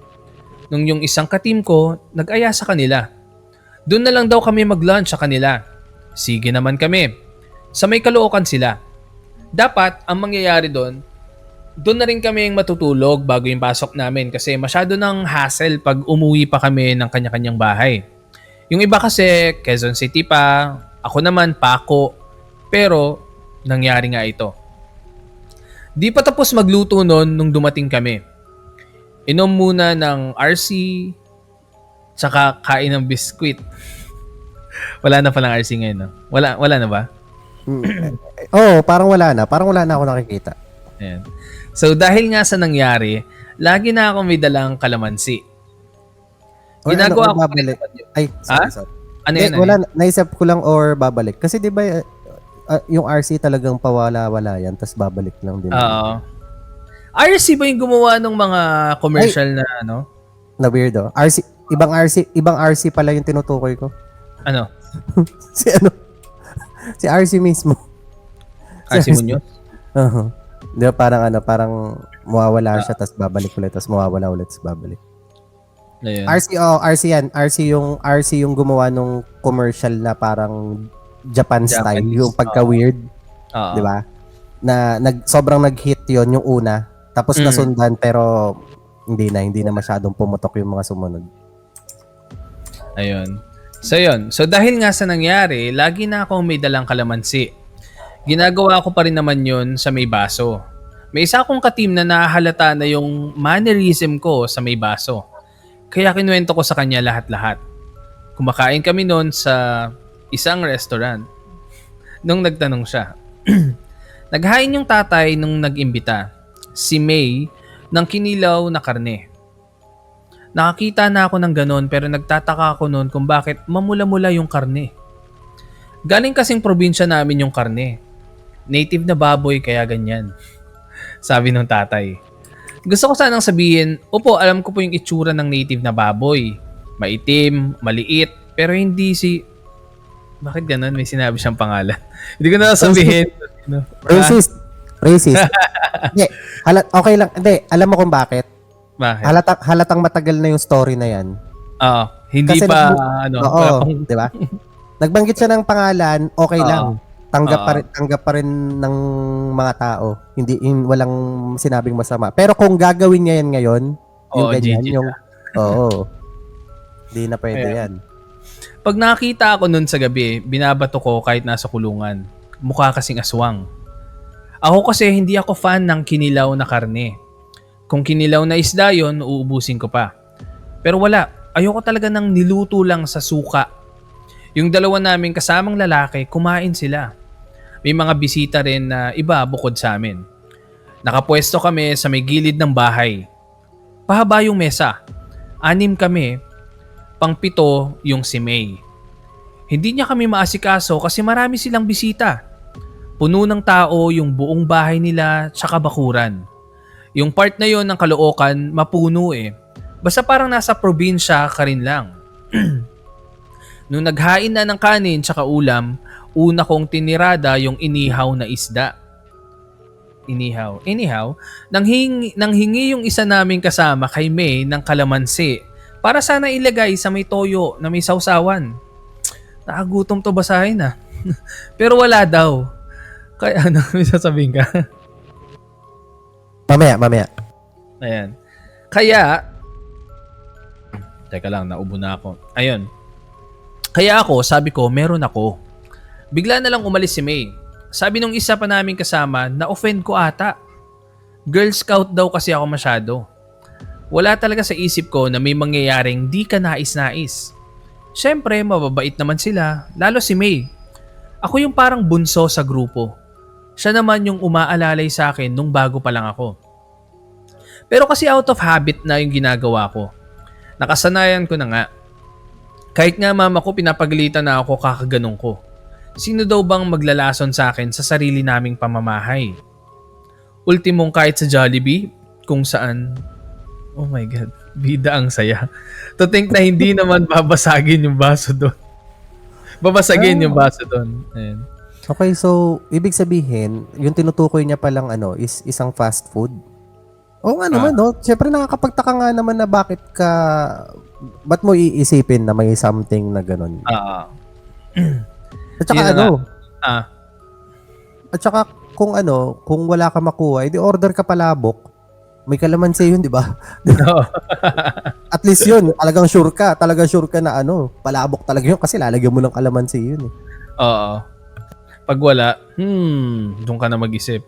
Nung yung isang ka-team ko, nag-aya sa kanila. Doon na lang daw kami mag-lunch sa kanila. Sige naman kami. Sa may Caloocan sila. Dapat, ang mangyayari doon na rin kami matutulog bago yung pasok namin kasi masyado ng hassle pag umuwi pa kami ng kanya-kanyang bahay. Yung iba kasi, Quezon City pa, ako naman, Paco, pero nangyari nga ito. Di pa tapos magluto noon nung dumating kami. Inom muna ng RC, tsaka kain ng biskwit. Wala na palang RC ngayon, no? Wala na ba? Parang wala na. Parang wala na ako nakikita. Ayan. So dahil nga sa nangyari, lagi na ako may dalang kalamansi. Ginagawa ko babalik. Ay, sorry. Ano yan? Wala, naisip ko lang or babalik. Kasi di ba yung RC talagang pawala-wala yan, tapos babalik lang din. Oo. RC ba yung gumawa ng mga commercial na ano? Na weirdo. Ibang RC pala yung tinutukoy ko. Ano? Si RC mismo. RC Munoz? Di ba parang Mawawala siya, tapos babalik ulit, tapos mawawala ulit, tapos babalik. Ayun. RC yan. RC yung gumawa nung commercial na parang Japan style, Japanese, yung pagka-weird, Oo. di ba? Na sobrang nag-hit yon yung una. Tapos nasundan, pero hindi na masyadong pumutok yung mga sumunod. Ayun. So yun. So dahil nga sa nangyari, lagi na akong may dalang kalamansi. Ginagawa ko pa rin naman yun sa may baso. May isa akong ka-team na nahahalata na yung mannerism ko sa may baso. Kaya kinuwento ko sa kanya lahat-lahat. Kumakain kami noon sa isang restaurant. Nung nagtanong siya. Naghain yung tatay nung nag-imbita. Si May ng kinilaw na karne. Nakakita na ako ng ganon pero nagtataka ako noon kung bakit mamula-mula yung karne. Galing kasing probinsya namin yung karne. Native na baboy kaya ganyan. Sabi ng tatay. Gusto ko sanang sabihin, opo, alam ko po yung itsura ng native na baboy. Maitim, maliit, pero hindi si... Bakit ganun? May sinabi siyang pangalan. Hindi ko na sabihin. Racist. Hindi, okay lang. Hindi, alam mo kung bakit? Bakit? Halatang matagal na yung story na yan. Oo. Hindi Kasi pa, Oo, di ba? Nagbanggit siya ng pangalan, okay lang. Tanggap pa rin ng mga tao. Walang sinabing masama. Pero kung gagawin niya yan ngayon, yung ganyan, hindi na pwede yan. Pag nakita ako nun sa gabi, binabato ko kahit nasa kulungan. Mukha kasing aswang. Ako kasi hindi ako fan ng kinilaw na karne. Kung kinilaw na isda yun, uubusin ko pa. Pero wala. Ayoko talaga ng niluto lang sa suka. Yung dalawa naming kasamang lalaki, kumain sila. May mga bisita rin na iba bukod sa amin. Nakapwesto kami sa may gilid ng bahay. Pahaba yung mesa. 6 kami, pang-7 yung si May. Hindi niya kami maasikaso kasi marami silang bisita. Puno ng tao yung buong bahay nila tsaka bakuran. Yung part na yon ng Caloocan, mapuno eh. Basta parang nasa probinsya ka rin lang. Nung naghain na ng kanin tsaka ulam, una kong tinirada yung inihaw na isda. Anyhow, nang hingi yung isa naming kasama kay May ng kalamansi para sana ilagay sa may toyo na may sausawan. Nakagutom to basahin ah. Pero wala daw. Kaya ano, may sasabihin ka? Mamaya. Ayan. Kaya, teka lang, naubo na ako. Ayun. Kaya ako, sabi ko, meron ako. Bigla na lang umalis si May. Sabi nung isa pa naming kasama, na-offend ko ata. Girl Scout daw kasi ako masyado. Wala talaga sa isip ko na may mangyayaring di ka nais-nais. Siyempre, mababait naman sila, lalo si May. Ako yung parang bunso sa grupo. Siya naman yung umaalalay sa akin nung bago pa lang ako. Pero kasi out of habit na yung ginagawa ko. Nakasanayan ko na nga. Kahit nga mama ko pinapagalitan na ako kakaganong ko. Sino daw bang maglalason sa akin sa sarili naming pamamahay? Ultimong kahit sa Jollibee, kung saan, oh my God, bida ang saya. To think na hindi naman babasagin yung baso doon. Babasagin yung baso doon. Ayan. Okay, so, ibig sabihin, yung tinutukoy niya palang is isang fast food. Oo nga naman, no? Siyempre nakakapagtaka nga naman na ba't mo iisipin na may something na ganun? At saka At saka kung wala ka makuha, edi order ka palabok. May kalamansi yun, di ba? At least yun, talagang sure ka na palabok talaga yun kasi lalagyan mo ng kalamansi yun. Oo. Pag wala, doon ka na mag-isip.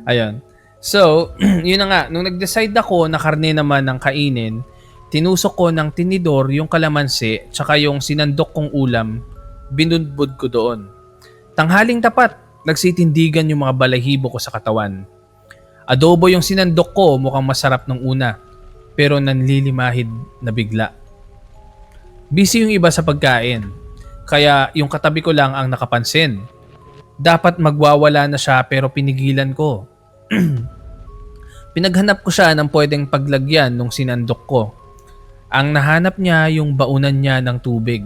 Ayun. So, yun na nga, nung nag-decide ako na karne naman ng kainin, tinusok ko ng tinidor yung kalamansi tsaka yung sinandok kong ulam, binudbud ko doon. Tanghaling tapat, nagsitindigan yung mga balahibo ko sa katawan. Adobo yung sinandok ko, mukhang masarap nung una, pero nanlilimahid na bigla. Busy yung iba sa pagkain, kaya yung katabi ko lang ang nakapansin. Dapat magwawala na siya pero pinigilan ko. Pinaghanap ko siya ng pwedeng paglagyan nung sinandok ko. Ang nahanap niya yung baunan niya ng tubig.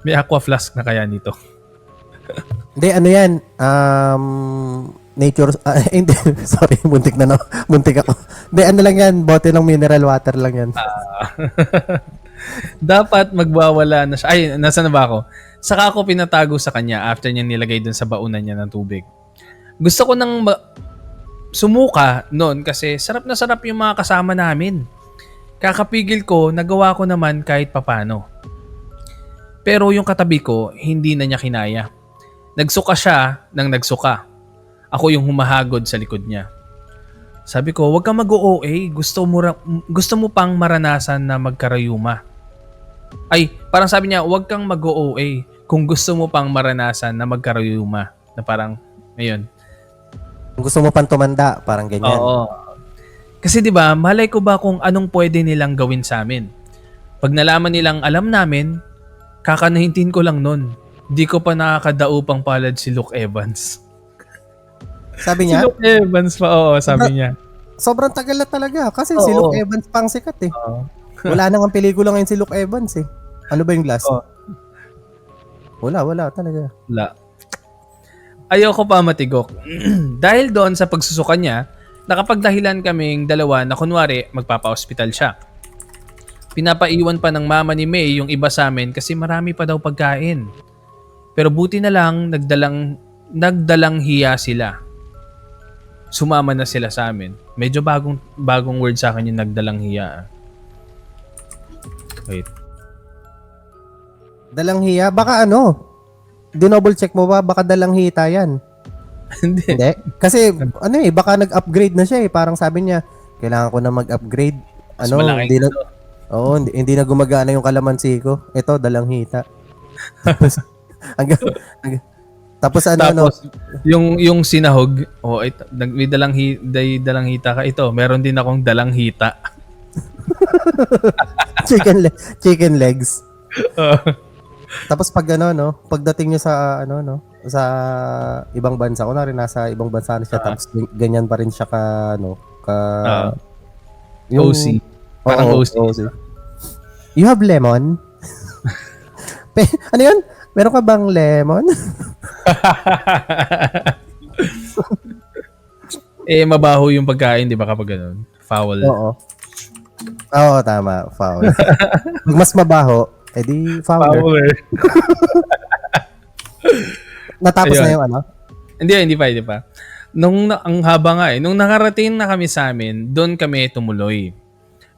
May aqua flask na kaya nito? Hindi, ano yan? nature, hindi, sorry, muntik na no. Muntik ako. Hindi, ano lang yan, bote ng mineral water lang yan. Dapat magwawala na siya. Ay, nasa na ba ako? Saka ako pinatago sa kanya after niya nilagay dun sa baunan niya ng tubig. Gusto ko nang sumuka noon kasi sarap na sarap yung mga kasama namin. Kakapigil ko, nagawa ko naman kahit papano. Pero yung katabi ko, hindi na niya kinaya. Nagsuka siya nang nagsuka. Ako yung humahagod sa likod niya. Sabi ko, huwag kang mag-OA. Gusto mo pang maranasan na magkarayuma. Ay, parang sabi niya, huwag kang mag-OA kung gusto mo pang maranasan na magkarayuma. Na parang, ayun. Kung gusto mo pang tumanda, parang ganyan. Oo. Kasi 'di ba, malay ko ba kung anong pwede nilang gawin sa amin. Pag nalaman nilang alam namin, kakanahintin ko lang nun. Di ko pa nakakadaupang palad si Luke Evans. Sabi Si niya, Luke Evans pa, oo, sabi niya. sobrang tagal na talaga kasi Oo. si Luke Evans pang sikat eh. Oo. Wala nang ang pelikula ngayon si Luke Evans eh. Ano ba yung last? Oo. Wala talaga. Wala. Ayoko pa matigok. Dahil doon sa pagsusuka niya, nakapagdahilan kaming dalawa na kunwari magpapa-hospital siya. Pinapaiwan pa ng mama ni May yung iba sa amin kasi marami pa daw pagkain. Pero buti na lang nagdalang hiya sila. Sumama na sila sa amin. Medyo bagong word sa akin yung nagdalang hiya. Wait. Dalang hiya, baka ano? Dinoble check mo ba? Baka dalang hita yan. Hindi. Hindi. Kasi ano eh, baka nag-upgrade na siya eh. Parang sabi niya, kailangan ko na mag-upgrade. Mas Ano, malaking hindi na, ano. oo, hindi na gumagana yung kalamansi ko. Ito, dalang hita. Tapos, tapos ano, Tapos, yung sinahog, may dalang hita ka. Ito, meron din akong dalang hita. chicken legs. Tapos pag ano, no, pagdating niya sa ano, no, sa ibang bansa, kunwari nasa ibang bansa na siya, tapos ganyan pa rin siya ka, ano, OC. Parang OC. You have lemon? Ano yun? Meron ka bang lemon? Mabaho yung pagkain, di ba kapag ganun? Foul. Oo, tama. Foul. Pag mas mabaho, edi fouler. Fowler. Natapos Ayun. na yung ano? Hindi pa. Ang haba nga nung nakarating na kami sa amin, doon kami tumuloy.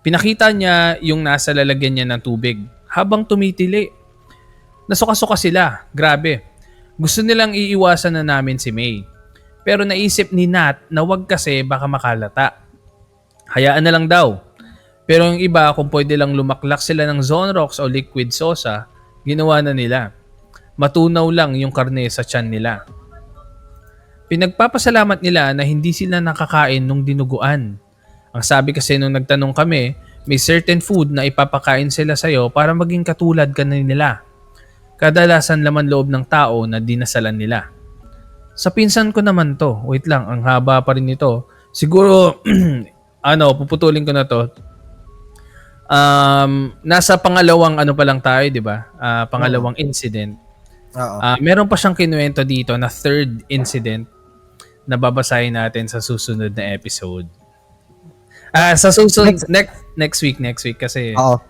Pinakita niya yung nasa lalagyan niya ng tubig habang tumitili. Nasuka-suka sila. Grabe. Gusto nilang iiwasan na namin si May. Pero naisip ni Nat na wag kasi baka makalata. Hayaan na lang daw. Pero yung iba, kung pwede lang lumaklak sila ng Zonrox o liquid sosa, ginawa na nila. Matunaw lang yung karne sa tiyan nila. Pinagpapasalamat nila na hindi sila nakakain nung dinuguan. Ang sabi kasi nung nagtanong kami, may certain food na ipapakain sila sa'yo para maging katulad ka na nila. Kadalasan laman loob ng tao na dinasalan nila. Sa pinsan ko naman to, wait lang, ang haba pa rin ito. Siguro, puputulin ko na to. Nasa pangalawang pa lang tayo, di ba? Pangalawang incident. Oo. Meron pa siyang kinuwento dito na third incident na babasahin natin sa susunod na episode. Sa susunod, next week kasi, Oo.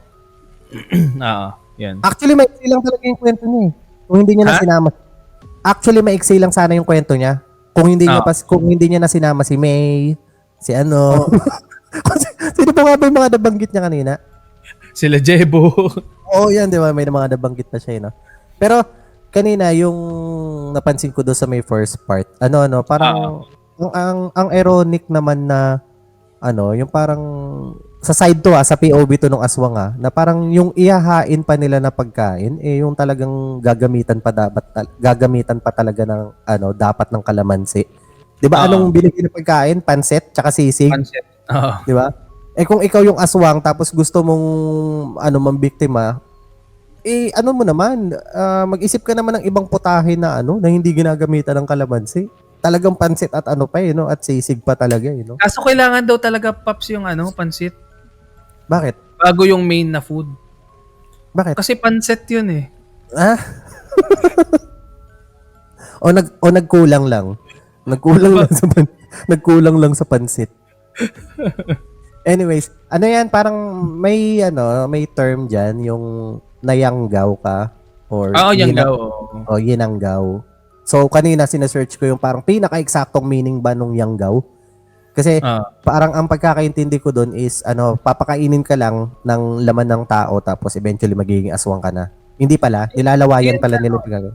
yan. Actually, maiksi lang talaga yung kwento niya eh. Kung hindi niya na sinama. Actually, maiksi lang sana yung kwento niya. Kung hindi niya na sinama si May, si ano. Sino pa nga ba yung mga nabanggit niya kanina? Sila Jebo. Oo, yan, di ba? May mga nabanggit pa siya, no? Pero, kanina, yung napansin ko doon sa may first part, parang, ang ironic naman na, yung parang, sa side to sa POV to nung aswang na parang yung ihahain pa nila na pagkain, yung talagang gagamitan pa talaga ng, dapat ng kalamansi. Di ba, anong binigyan ng pagkain? Pansit, tsaka sisig? Pansit. Di ba? Kung ikaw yung aswang tapos gusto mong mambiktima, mo naman, mag-isip ka naman ng ibang putahe na na hindi ginagamitan ng kalamansi. Talagang pansit at at sisig pa talaga no. Kaso kailangan daw talaga Pops yung pansit. Bakit? Bago yung main na food. Bakit? Kasi pansit yun o nagkulang lang. Nagkulang lang sa pansit. Anyways, ano yan, parang may term diyan yung nayanggaw ka or Yang daw. o yinanggaw. So kanina sinesearch ko yung parang pinaka-eksaktong meaning ba nung yanggaw. Kasi parang ang pagkakaintindi ko doon is papakainin ka lang ng laman ng tao tapos eventually magiging aswang ka na. Hindi pala, nilalawayan pala nila yung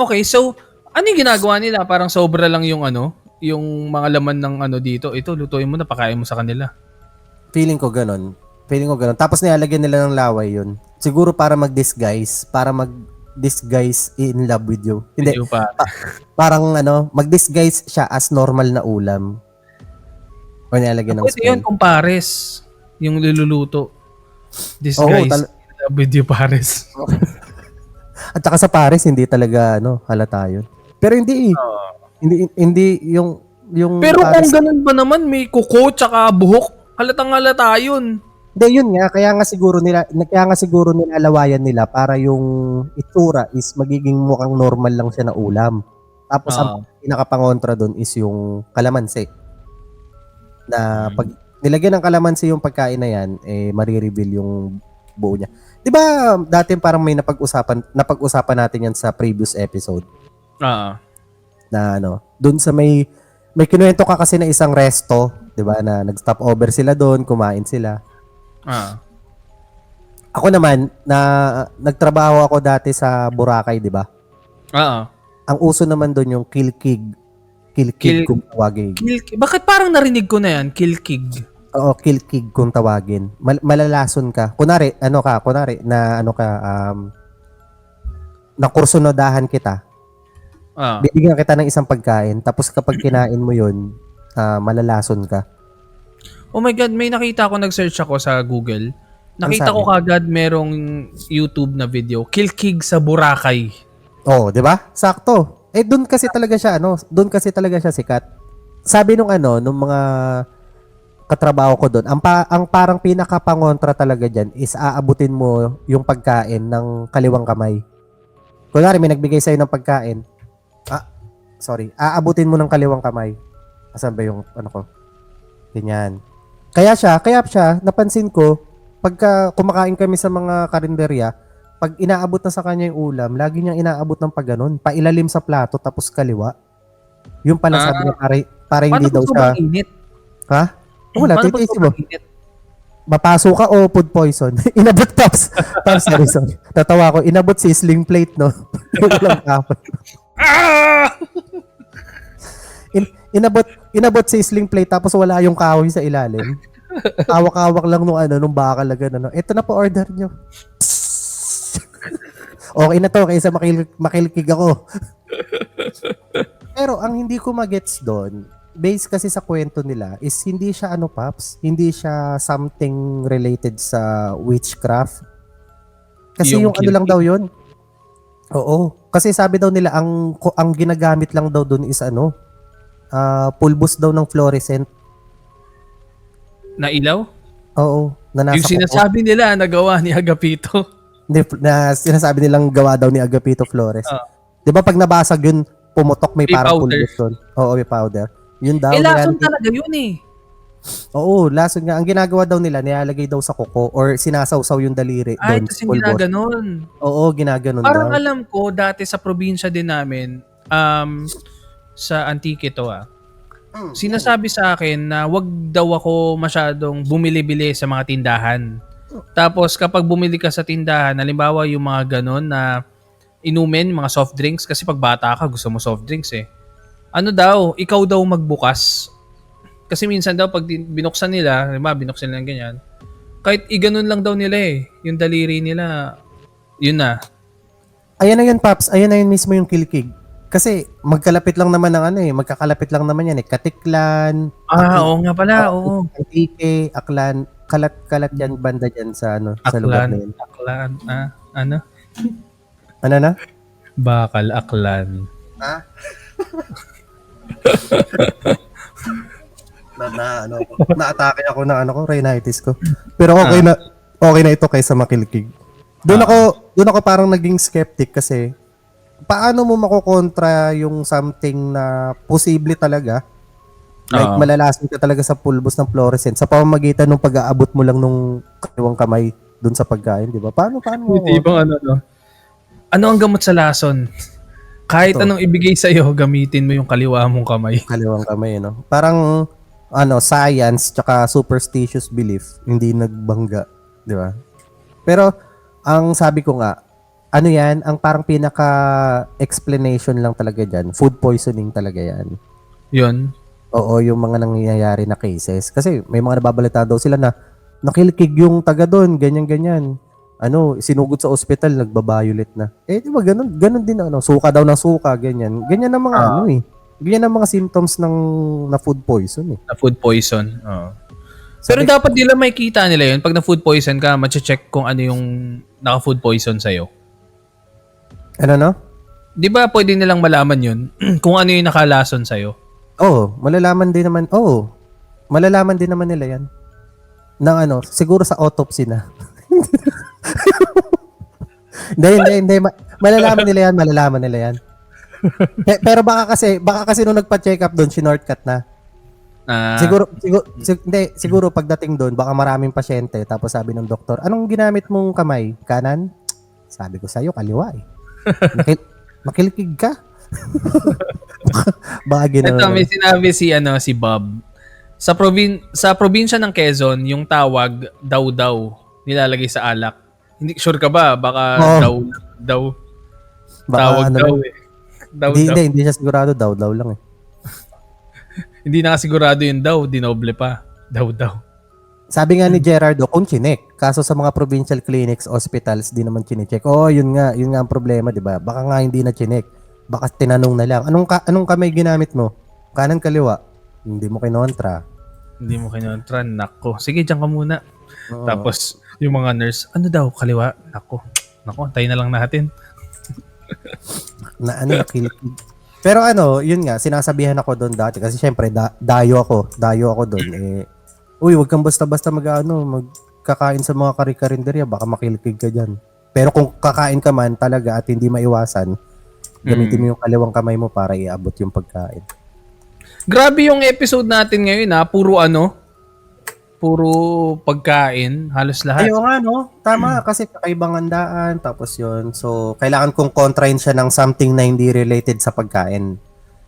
Okay. So, ano yung ginagawa nila? Parang sobra lang yung yung mga laman ng dito. Ito, lutuin mo na, pakain mo sa kanila. Feeling ko ganun. Tapos nilalagyan nila ng laway yun. Siguro para mag-disguise in love with you. Hindi. Hindi pa. Parang mag-disguise siya as normal na ulam. O nilalagyan ng Pwede yun kung pares. Yung niluluto. This Oo, guy's in love with you, pares. At saka sa pares, hindi talaga halata yun. Pero hindi eh. Hindi yung Pero pares. kung ganun ba naman, may kuko tsaka buhok, halatang halata yun. Hindi, yun nga. Kaya nga siguro nilalawayan nila para yung itsura is magiging mukhang normal lang siya na ulam. Tapos ang pinakapangontra dun is yung kalamansi. Na pag nilagyan ng kalamansi yung pagkain na yan, marireveal yung buo niya. 'Di ba dati parang may napag-usapan natin yan sa previous episode? Na doon sa may kinuwento ka kasi na isang resto, 'di ba, na nag-stop over sila doon, kumain sila. Ako naman nagtrabaho ako dati sa Boracay, 'di ba? Ang uso naman doon yung kilkig kung tawagin. Bakit parang narinig ko na yan? Kilkig. Oo, kilkig kung tawagin. Malalason ka. Kunwari na kursunodahan kita. Bibigyan kita ng isang pagkain, tapos kapag kinain mo yun, malalason ka. Oh my God, may nakita ko, nag-search ako sa Google. Nakita ko kagad merong YouTube na video, Kilkig sa Boracay. Oh, 'di ba? Sakto. Doon kasi talaga siya sikat. Sabi nung mga katrabaho ko doon, ang parang pinakapangontra talaga diyan is aabutin mo yung pagkain ng kaliwang kamay. Kunwari may nagbigay sa'yo ng pagkain. Aabutin mo ng kaliwang kamay. Asan ba yung ko? Ganyan. Kaya siya, napansin ko, pagka kumakain kami sa mga karinderya, pag inaabot na sa kanya yung ulam, lagi niyang inaabot ng pagganon, pailalim sa plato tapos kaliwa. Yung pala sabi niya para hindi daw siya. Init? Ha? Wala, titisi mo. Mapaso ka o food poison. Inabot Pops, sorry. Tatawa ko, inabot si sling plate, no? Inabot si sling plate tapos wala yung kahoy sa ilalim. Awak-awak lang nung bakal na gano'n. Ito na po order nyo. Okay na to, kaysa makilkig ako. Pero ang hindi ko magets doon, based kasi sa kwento nila, is hindi siya Paps, hindi siya something related sa witchcraft. Kasi yung lang daw yun. Oo. Kasi sabi daw nila, ang ginagamit lang daw doon is pulbos daw ng fluorescent. Na ilaw? Oo. Yung sinasabi nila, nagawa ni Agapito. Na sinasabi nilang gawa daw ni Agapito Flores. 'Di ba pag nabasag yun, pumutok may parang pulbos doon. Oo, may powder. Yun daw. Lason talaga yun eh. Oo, lason nga. Ang ginagawa daw nila, nilalagay daw sa kuko or sinasawsaw yung daliri doon. Ay, kasi ginaganon. Oo, ginaganon parang daw. Alam ko, dati sa probinsya din namin, sa Antique to sinasabi sa akin na wag daw ako masyadong bumili-bili sa mga tindahan. Tapos kapag bumili ka sa tindahan, halimbawa yung mga ganon na inumin, mga soft drinks, kasi pag bata ka, gusto mo soft drinks eh. Ikaw daw magbukas. Kasi minsan daw pag binuksan nila, binuksan nila ganyan, kahit iganon lang daw nila yung daliri nila, yun na. Ayan na yun, Paps. Ayan na yun mismo yung kilkig. Kasi magkakalapit lang naman yan Katiklan. Oo nga pala, oo. Antique, Aklan, kalat yan banda dyan sa sa lugar na yun. Aklan, ano? Ano na? Bakal, Aklan. Ha? Na-atake ako ng rhinitis ko. Pero okay na ito kaysa makilkig. Doon ako parang naging skeptic kasi paano mo makokontra yung something na posible talaga? Like, Oo. malalason ka talaga sa pulbos ng fluorescent sa pamamagitan ng pag-aabot mo lang nung kaliwang kamay dun sa pagkain, di ba? Paano mo Yung tipong ano, no? Ano ang gamot sa lason? Kahit ito, anong ibigay sa'yo, gamitin mo yung kaliwa mong kamay. kaliwang kamay, no? Parang, science tsaka superstitious belief, hindi nagbangga, di ba? Pero, ang sabi ko nga, ano yan, ang parang pinaka-explanation lang talaga dyan, food poisoning talaga yan. Yun. Oo, yung mga nangyayari na cases. Kasi may mga nababalita daw sila na nakilkig yung taga doon, ganyan-ganyan. Sinugod sa ospital, nagbabayulit na. Di ba, ganun din, suka daw ng suka, ganyan. Ganyan ang mga, ganyan ang mga symptoms ng na food poison, eh. Na food poison. Oo. Pero dapat nila makikita nila yun. Pag na food poison ka, check kung ano yung naka-food poison sa'yo. Ano? Di ba pwede nilang malaman yun? Kung ano yung nakalason sa'yo? Malalaman din naman nila yan. Ng siguro sa autopsy na. Hindi. Malalaman nila yan. Pero baka kasi nung nagpa-check up doon, shortcut na. Siguro pagdating doon, baka maraming pasyente, tapos sabi ng doktor, anong ginamit mong kamay? Kanan? Sabi ko sa'yo, kaliwa eh. Makilkig ka? Baka ginawa. Ito, may sinabi si Bob. Sa probinsya ng Quezon, yung tawag daw nilalagay sa alak. Hindi sure ka ba? Baka daw. Tawag daw eh. Hindi siya sigurado, daw lang eh. Hindi na sigurado yung daw, dinoble pa. Daw. Sabi nga ni Gerardo, kung chinek. Kaso sa mga provincial clinics, hospitals, di naman chinecheck. Yun nga ang problema, di ba? Baka nga hindi na chinek. Baka tinanong na lang, anong kamay ginamit mo? Kanan, kaliwa? Hindi mo kinontra. Nako. Sige, dyan ka muna. Oo. Tapos, yung mga nurse, ano daw, kaliwa? Nako, tayo na lang natin. Nakilid. Pero yun nga, sinasabihan ako doon dati. Kasi syempre, dayo ako doon. Wag kang basta-basta magkakain sa mga kari-karinderya. Baka makilkig ka dyan. Pero kung kakain ka man talaga at hindi maiwasan, gamitin mo yung kaliwang kamay mo para iabot yung pagkain. Grabe yung episode natin ngayon puro pagkain, halos lahat. Ayun nga tama kasi kakaibang handaan tapos yun. So, kailangan kong kontrahin siya ng something na hindi related sa pagkain.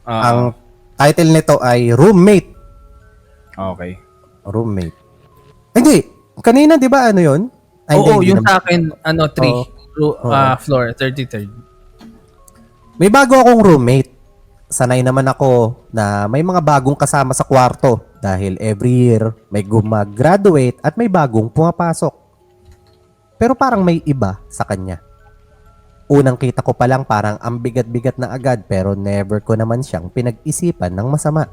Ang title nito ay Roommate. Okay. Roommate. Hindi, kanina 'di ba yun? Oo, yung sa akin 3 floor 33rd. May bago akong roommate. Sanay naman ako na may mga bagong kasama sa kwarto dahil every year may gumag-graduate at may bagong pumapasok. Pero parang may iba sa kanya. Unang kita ko pa lang parang ang bigat-bigat na agad pero never ko naman siyang pinag-isipan ng masama.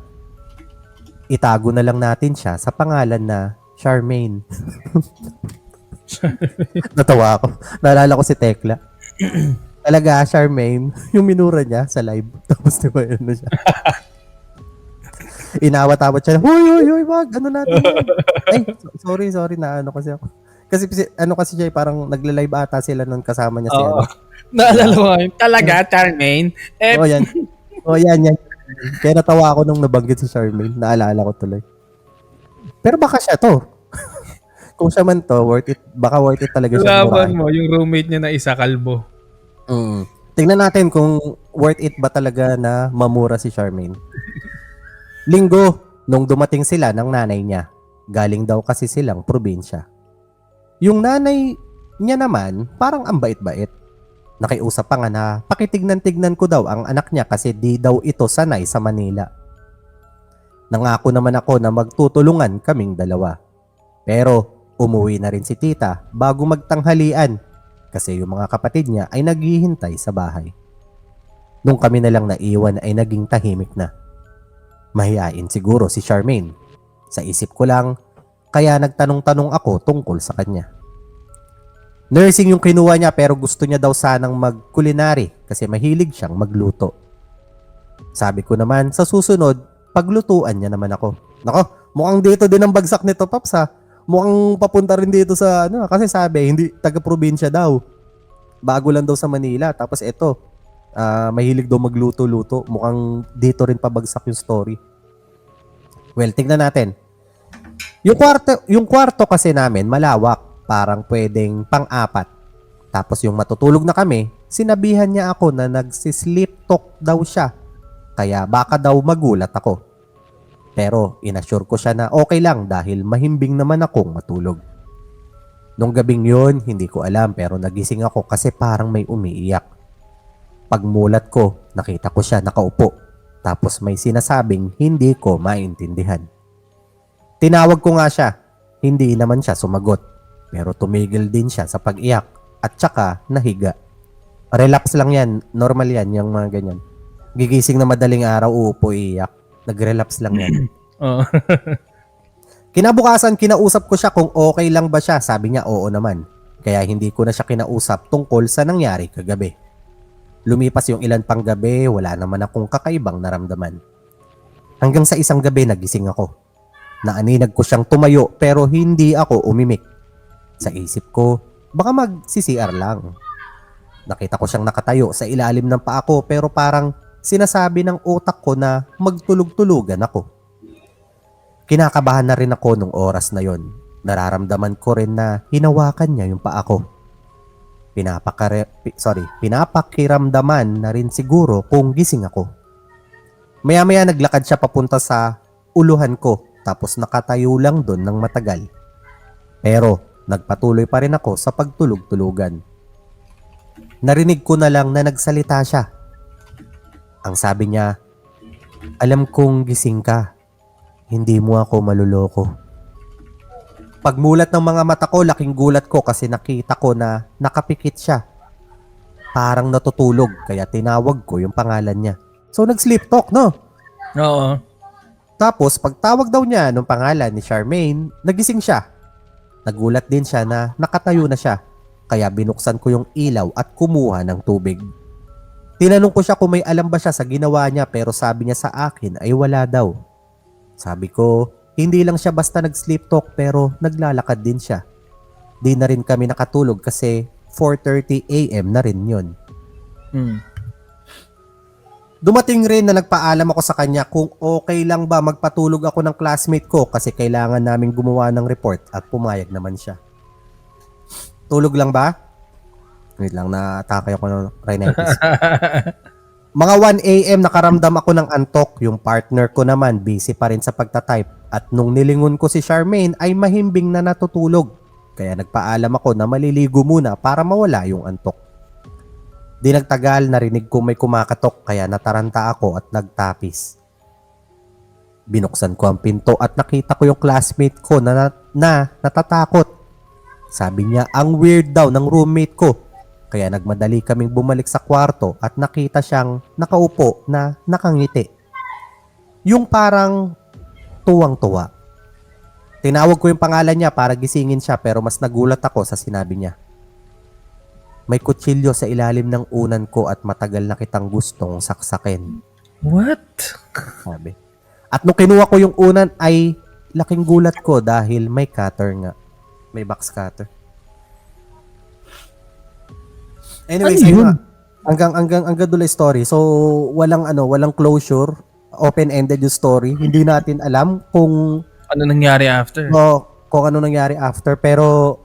Itago na lang natin siya sa pangalan na Charmaine. Natawa ako. Naalala ko si Tekla. Talaga, Charmaine, yung minura niya sa live. Tapos diba yun na siya. Inawat-awat siya. Huy, wag, natin. Ay, sorry, na kasi ako. Kasi siya, parang nagla-live ata sila nung kasama niya si Naalala mo yun. Talaga, Charmaine? Yan. Yan. Kaya natawa ako nung nabanggit si Charmaine. Naalala ko tuloy. Pero baka siya to. Kung siya man to, baka worth it talaga siya. Laban mo, yung roommate niya na isa, kalbo. Tingnan natin kung worth it ba talaga na mamura si Charmaine. Linggo, nung dumating sila ng nanay niya. Galing daw kasi silang probinsya. Yung nanay niya naman, parang ang bait-bait. Nakiusap pa nga na pakitignan-tignan ko daw ang anak niya kasi di daw ito sanay sa Manila. Nangako naman ako na magtutulungan kaming dalawa. Pero umuwi na rin si tita bago magtanghalian kasi yung mga kapatid niya ay naghihintay sa bahay. Nung kami na lang naiwan ay naging tahimik na. Mahihain siguro si Charmaine. Sa isip ko lang, kaya nagtanong-tanong ako tungkol sa kanya. Nursing yung kinuha niya pero gusto niya daw sanang mag-culinary kasi mahilig siyang magluto. Sabi ko naman, sa susunod, paglutuan niya naman ako. Nako, mukhang dito din ang bagsak nito, Paps ha. Mukhang papunta rin dito sa kasi sabi, hindi taga-probinsya daw. Bago lang daw sa Manila. Tapos eto, Mahilig daw magluto-luto. Mukhang dito rin pabagsak yung story. Well, tignan natin. Yung kwarto kasi namin malawak. Parang pwedeng pang-apat. Tapos yung matutulog na kami, sinabihan niya ako na nagsisleep talk daw siya. Kaya baka daw magulat ako. Pero inassure ko siya na okay lang dahil mahimbing naman akong matulog. Nung gabing yun, hindi ko alam pero nagising ako kasi parang may umiiyak. Pagmulat ko, nakita ko siya nakaupo. Tapos may sinasabing hindi ko maintindihan. Tinawag ko nga siya. Hindi naman siya sumagot. Pero tumigil din siya sa pag-iyak at saka nahiga. Relapse lang yan. Normal yan, yung mga ganyan. Gigising na madaling araw, uupo, iiyak. Nag-relapse lang yan. Oo. Kinabukasan, kinausap ko siya kung okay lang ba siya. Sabi niya, oo naman. Kaya hindi ko na siya kinausap tungkol sa nangyari kagabi. Lumipas yung ilan pang gabi, wala naman akong kakaibang naramdaman. Hanggang sa isang gabi, nagising ako. Naaninag ko siyang tumayo pero hindi ako umimik. Sa isip ko, baka mag-CCR lang. Nakita ko siyang nakatayo sa ilalim ng paa ko pero parang sinasabi ng utak ko na magtulog-tulugan ako. Kinakabahan na rin ako nung oras na yon. Nararamdaman ko rin na hinawakan niya yung paa ko. Pinapakiramdaman na rin siguro kung gising ako. Maya-maya naglakad siya papunta sa uluhan ko tapos nakatayo lang doon ng matagal. Pero nagpatuloy pa rin ako sa pagtulog-tulugan. Narinig ko na lang na nagsalita siya. Ang sabi niya, alam kong gising ka. Hindi mo ako maluloko. Pagmulat ng mga mata ko, laking gulat ko kasi nakita ko na nakapikit siya. Parang natutulog kaya tinawag ko yung pangalan niya. So nag-sleep talk, no? Oo. Tapos pagtawag daw niya ng pangalan ni Charmaine, nagising siya. Nagulat din siya na nakatayo na siya. Kaya binuksan ko yung ilaw at kumuha ng tubig. Tinanong ko siya kung may alam ba siya sa ginawa niya pero sabi niya sa akin ay wala daw. Sabi ko, hindi lang siya basta nag-sleep talk pero naglalakad din siya. Di na rin kami nakatulog kasi 4:30 AM na rin yun. Dumating rin na nagpaalam ako sa kanya kung okay lang ba magpatulog ako ng classmate ko kasi kailangan namin gumawa ng report at pumayag naman siya. Tulog lang ba? Wait lang, natakay ako ng rhinitis. Mga 1 AM nakaramdam ako ng antok. Yung partner ko naman busy pa rin sa pagtatype. At nung nilingon ko si Charmaine ay mahimbing na natutulog. Kaya nagpaalam ako na maliligo muna para mawala yung antok. Di nagtagal, narinig ko may kumakatok kaya nataranta ako at nagtapis. Binuksan ko ang pinto at nakita ko yung classmate ko na natatakot. Sabi niya ang weird daw ng roommate ko. Kaya nagmadali kaming bumalik sa kwarto at nakita siyang nakaupo na nakangiti. Yung parang tuwang-tuwa. Tinawag ko yung pangalan niya para gisingin siya pero mas nagulat ako sa sinabi niya. May kutsilyo sa ilalim ng unan ko at matagal na kitang gustong saksakin. What? Sabi. At nung kinuha ko yung unan ay laking gulat ko dahil may cutter nga. May box cutter. Anyways, Ano yun? hanggang dulo story. So, walang closure. Open-ended yung story. Hindi natin alam kung Ano nangyari after? kung ano nangyari after. Pero,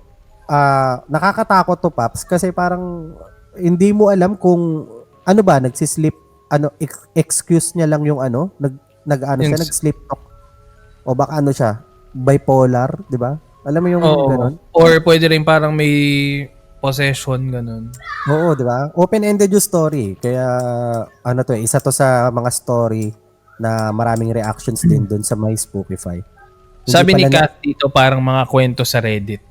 nakakatakot to, Paps. Kasi parang, hindi mo alam kung, ano ba, nagsisleep, excuse niya lang yung nag-sleep talk. O baka ano siya, bipolar, di ba? Alam mo yung gano'n? Or pwede rin parang may possession, ganun. Oo, di ba? Open-ended yung story. Kaya, isa to sa mga story na maraming reactions din dun sa my Spookify. Sabi ni Kat dito, parang mga kwento sa Reddit.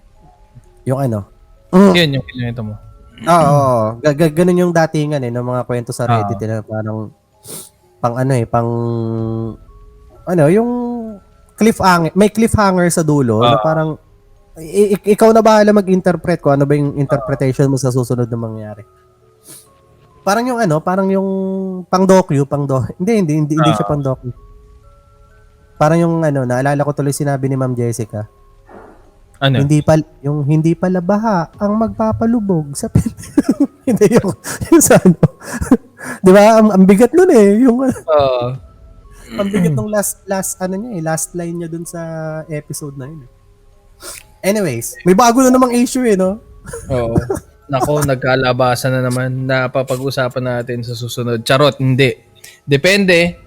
Yung ano? Yun, yung kinuwento mo. Oo. Ganun yung datingan ng mga kwento sa Reddit na parang yung cliffhanger. May cliffhanger sa dulo na parang ikaw na bahala mag-interpret ko ano ba yung interpretation mo sa susunod na mangyari. Parang yung pang-docu. Hindi siya pang-docu. Parang yung naalala ko tuloy sinabi ni Ma'am Jessica. Ano? Hindi pala baha ang magpapalubog sa hindi yung sa Di ba? Ang bigat nun eh. Yung, Oo. ang bigat ng last line niya dun sa episode na yun. Anyways, may bago na namang issue eh, no? Oo. Nako, nagkalabasan na naman na papag-usapan natin sa susunod. Charot, hindi. Depende.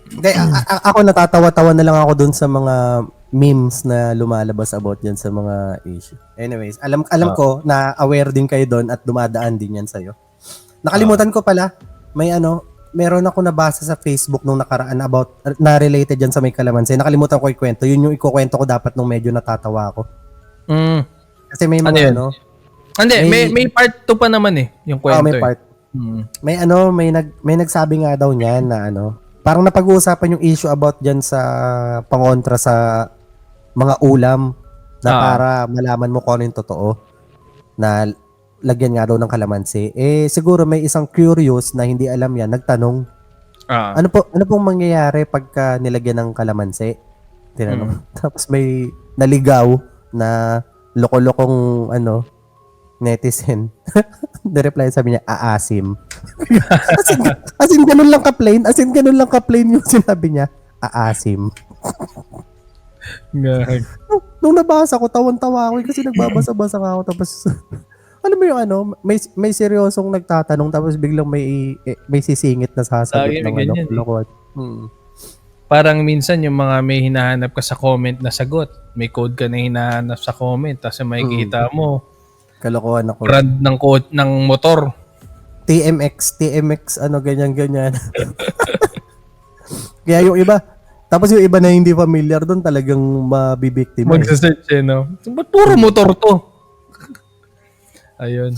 Kaya ako natatawa-tawa na lang ako dun sa mga memes na lumalabas about yan sa mga issue. Anyways, alam ko na aware din kayo doon at dumadaan din yan sa'yo. Nakalimutan ko pala, meron ako nabasa sa Facebook nung nakaraan about, na related yan sa may kalamansi. Nakalimutan ko ikwento. Yun yung ikukwento ko dapat nung medyo natatawa ako. Kasi may mga Hindi, may part 2 pa naman eh, yung kwento. may part. May nagsabi nga daw niyan na parang napag-uusapan yung issue about diyan sa pangontra sa mga ulam na para malaman mo kung ano yung totoo na lagyan nga daw ng kalamansi. Eh siguro may isang curious na hindi alam yan, nagtanong. Ano pong mangyayari pagka nilagyan ng kalamansi? Tinanong. Tapos may naligaw na loko-lokong netizen. The-reply sabi niya, aasim. as in ganun lang ka-plain yung sinabi niya, aasim. Nung nabasa ko, tawan-tawa ako kasi nagbabasa-basa ako tapos alam mo yung may seryosong nagtatanong tapos biglang may sisingit na sasagot ng lokohan. Parang minsan yung mga may hinahanap ka sa comment na sagot, may code ka na hinahanap sa comment, tapos makikita mo, kalokohan ako. Brand ng motor. TMX, ganyan. Kaya yung iba, tapos yung iba na hindi familiar doon talagang mabibiktima. Magsasearch no? Ba't puro motor to? Ayun,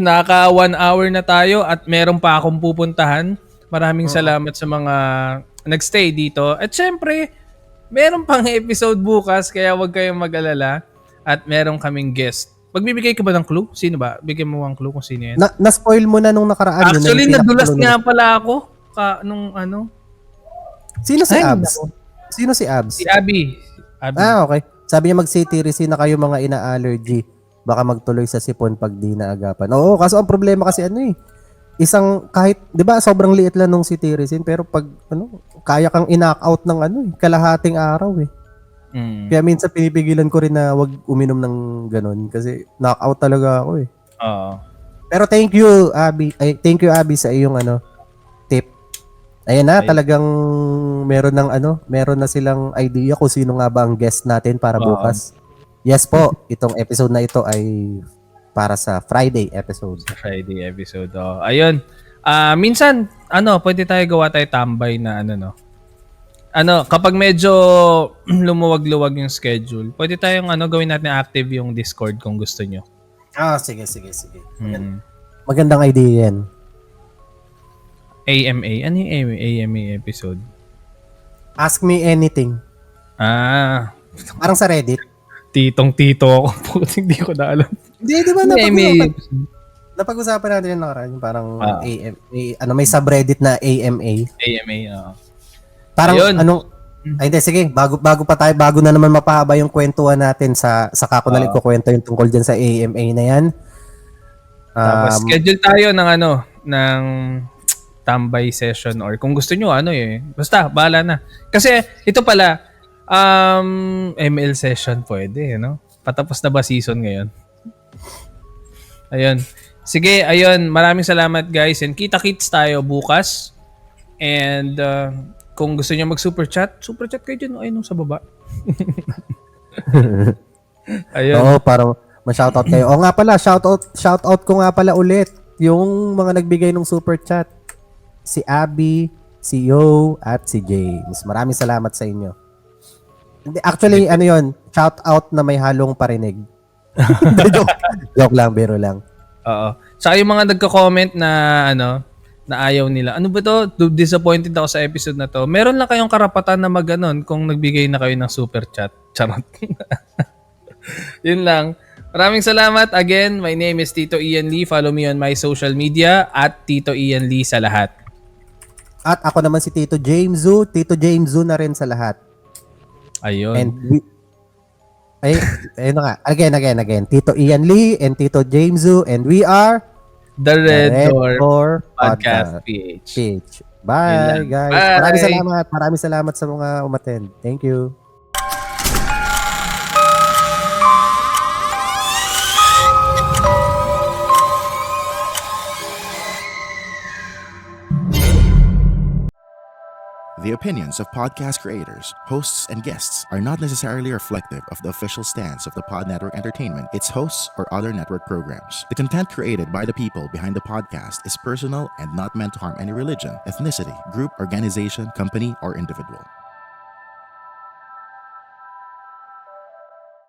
naka 1 hour na tayo at meron pa akong pupuntahan. Maraming salamat sa mga nagstay dito. At syempre, meron pang episode bukas kaya huwag kayong mag-alala. At meron kaming guest. Magbibigay ka ba ng clue? Sino ba? Bigyan mo ang clue kung sino yan. Na-spoil mo na nung nakaraan. Actually, nadulas nga pala ako. Nung Sino si Abs? Sino si Abs? Si Abby. Okay. Sabi niya mag-citizen na kayo mga ina-allergy. Baka magtuloy sa sipon pag di naagapan. Oo, kaso ang problema kasi isang kahit, di ba sobrang liit lang nung citizen pero pag kaya kang i-knock out ng kalahating araw eh. Kaya minsan pinipigilan ko rin na wag uminom ng ganun kasi knock out talaga ako eh. Pero thank you Abby sa iyong tip. Ayan na, talagang meron na silang idea kung sino nga ba ang guest natin para bukas. Yes po, itong episode na ito ay para sa Friday episode. Ayun. Minsan, pwede gawa tayo tambay na kapag medyo lumuwag-luwag yung schedule, pwede tayong gawin natin active yung Discord kung gusto nyo. Sige. Magandang idea yan. AMA? Ano yung AMA episode? Ask me anything. Parang sa Reddit. Titong-tito ako. Hindi ko na alam. Hindi ba napag-usapan natin yung nakaraan. Parang AMA, may subreddit na AMA. Parang hindi, sige, bago na naman mapahaba yung kwentuhan natin sa ko na lang kukwento yung tungkol dyan sa AMA na yan. Tapos schedule tayo ng tambay session or kung gusto nyo, basta, bahala na. Kasi, ito pala, ML session pwede, Patapos na ba season ngayon? Ayun. Sige, ayun. Maraming salamat guys and kita-kits tayo bukas. And kung gusto niyo mag-super chat kayo dyan. Ayun sa baba. Ayun. Oo, para ma-shoutout kayo. O nga pala, shoutout ko nga pala ulit yung mga nagbigay ng super chat. Si Abby, si Yo, at si James. Maraming salamat sa inyo. Actually, shoutout na may halong parinig. Joke lang, biro lang. Oo. Saka yung mga nagko-comment na na ayaw nila. Ano ba to? Disappointed ako sa episode na to. Meron lang kayong karapatan na mag-ganon kung nagbigay na kayo ng super chat. Charot. Yun lang. Maraming salamat. Again, my name is Tito Ian Lee. Follow me on my social media at Tito Ian Lee sa lahat. At ako naman si Tito James Zhu. Tito James Zhu na rin sa lahat. Ayun. And ayun nga. Again. Tito Ian Lee and Tito James Zhu and we are The Red Door Podcast Podcast PH. PH. Yun Bye, lang. guys. Bye. Maraming salamat sa mga umattend. Thank you. The opinions of podcast creators, hosts, and guests are not necessarily reflective of the official stance of the Pod Network Entertainment, its hosts, or other network programs. The content created by the people behind the podcast is personal and not meant to harm any religion, ethnicity, group, organization, company, or individual.